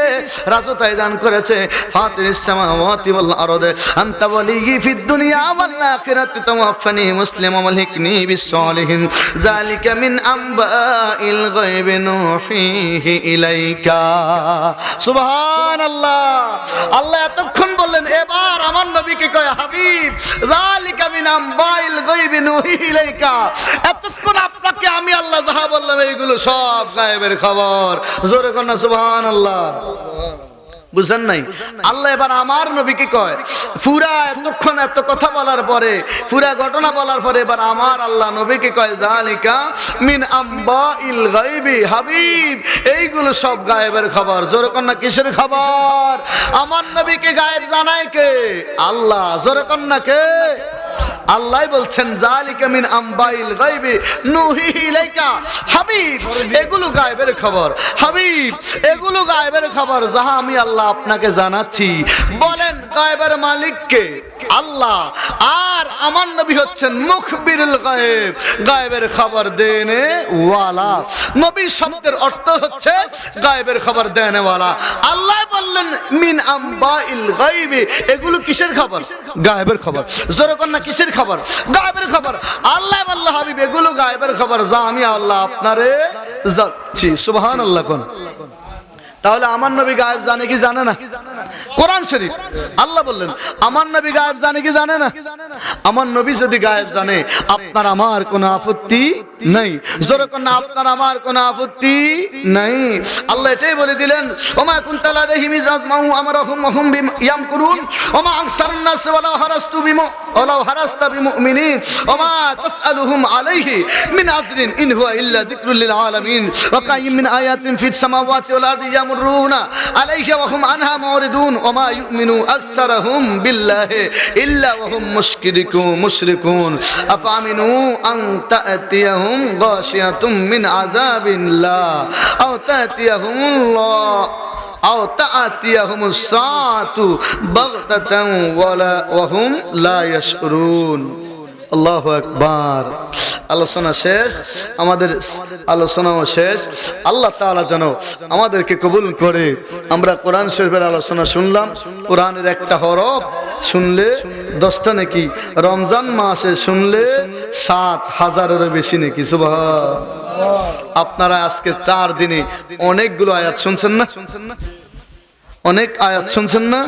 রাজতায় দান করেছে। ফাতিরিস সামাওয়াতি ওয়াল আরদি আনতা ওয়ালিয়্যি ফিদ দুনিয়া ওয়াল আখিরাতি তাওয়াফানি মুসলিমান ওয়া আলহিকনি বিস সালিহিন, যালিকা মিন আমবাইল গায়বি নুহিহি ইলাইকা। সুবহানাল্লাহ। আল্লাহ এতক্ষণ বললেন, এবার আমার নবীকে কয়, হাবিব যালিকা মিন আমবাইল গায়বি নুহিহি ইলাইকা, এতক্ষণ আপনাকে আমি আল্লাহ যাহা বললাম এইগুলো সব গায়েবের খবর। জোরে কর না সুবহানাল্লাহ। বুঝেন নাই? আল্লাহ এবার আমার নবীকে কয়, পুরা এতক্ষণ এত কথা বলার পরে, পুরা ঘটনা বলার পরে এবার আমার আল্লাহ নবীকে কয়, যালিকা মিন আমবাইল গায়বি, হাবিব এইগুলো সব গায়েবের খবর। জোরে কর না কিসের খবর? আমার নবীকে গায়েব জানায় কে? আল্লাহ। জোরে কর না কে? আল্লাহ বলছেন, যালিকা মিন আমবাইল গায়বি নুহিহি ইলাইকা, হাবিব এগুলো গায়েবের খবর, হাবিব এগুলো গায়েবের খবর যাহা আমি আল্লাহ আপনাকে জানাচ্ছি। বলেন গায়েবের মালিক কে? আল্লাহ। আর আমার নবী হচ্ছেন মুখবিরুল গায়েব, গায়েবের খবর দেনে ওয়ালা। নবী শব্দের অর্থ হচ্ছে গায়েবের খবর দেনে ওয়ালা। আল্লাহ বললেন মিন আমবাইল গায়বি, এগুলো কিসের খবর? গায়েবের খবর। জোরে কর না কিসের খবর? গায়েবের খবর। আল্লাহ বলল, হাবিব এগুলো গায়েবের খবর যা আমি আল্লাহ আপনারে যাচ্ছি। সুবহানাল্লাহ। কোন তাহলে আমার নবী গায়েব জানে কি জানে না? কোরআন শরীফ আল্লাহ বললেন, আমার নবী গায়েব জানে কি জানে না? আমার নবী যদি গায়েব জানে, আপনার আমার কোনো আপত্তি নাই। জোরে কোন না, আপনার আমার কোনো আপত্তি নাই। আল্লাহ এটাই বলে দিলেন, ওমা কুনতা লাদাইহিম ইয আজমাউ আমরাহুম ওয়া হুম ইয়ামকুরুন ওমা আকসারুন নাস ওয়ালাউ হারাস্তা বিমুমিনিন ওমা তাসআলুহুম আলাইহি মিন আজরিন ইন হুয়া ইল্লা যিকরুল লিল আলামিন ওয়া কাইয়্যিম মিন আয়াতিন ফিস সামাওয়াতি ওয়াল আরদি ইয়ামুরুনা আলাইহা ওয়া হুম আনহা মুরিদুন ওমা ইউমিনু আকসারুহুম বিল্লাহি ইল্লা ওয়া হুম মুশরিকুন আফামিনু আন তা'তিয়াহুম গাশিয়াতুম মিন আযাবিল্লাহ আও তা'তিয়াহুমুল্লাহ আও তা'তিয়াহুমুস সাআতু বাগতাতান ওয়া হুম লা ইয়াশউরুন। আল্লাহু আকবার। আলোচনা শেষ, আমাদের আলোচনাও শেষ। আল্লাহ তাআলা যেন আমাদেরকে কবুল করে। আমরা কোরআন শরীফের আলোচনা শুনলাম, কোরআনের একটা হরফ শুনলে 10টা নাকি, রমজান মাসে শুনলে 7,000-এরও বেশি নাকি। সুবহান। আপনারা আজকে 4 দিনে অনেকগুলো আয়াত শুনছেন না? অনেক আয়াত শুনছেন না?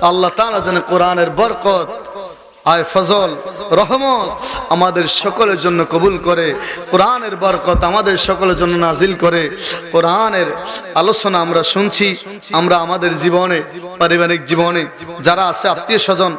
আল্লাহ তাআলা যেন কোরআনের বরকত, আয় ফজল, রহমত আমাদের সকলের জন্য কবুল করে, কোরআনের বরকত আমাদের সকলের জন্য নাজিল করে। কোরআনের আলোচনা আমরা শুনছি, আমরা আমাদের জীবনে, পারিবারিক জীবনে যারা আছে আত্মীয় স্বজন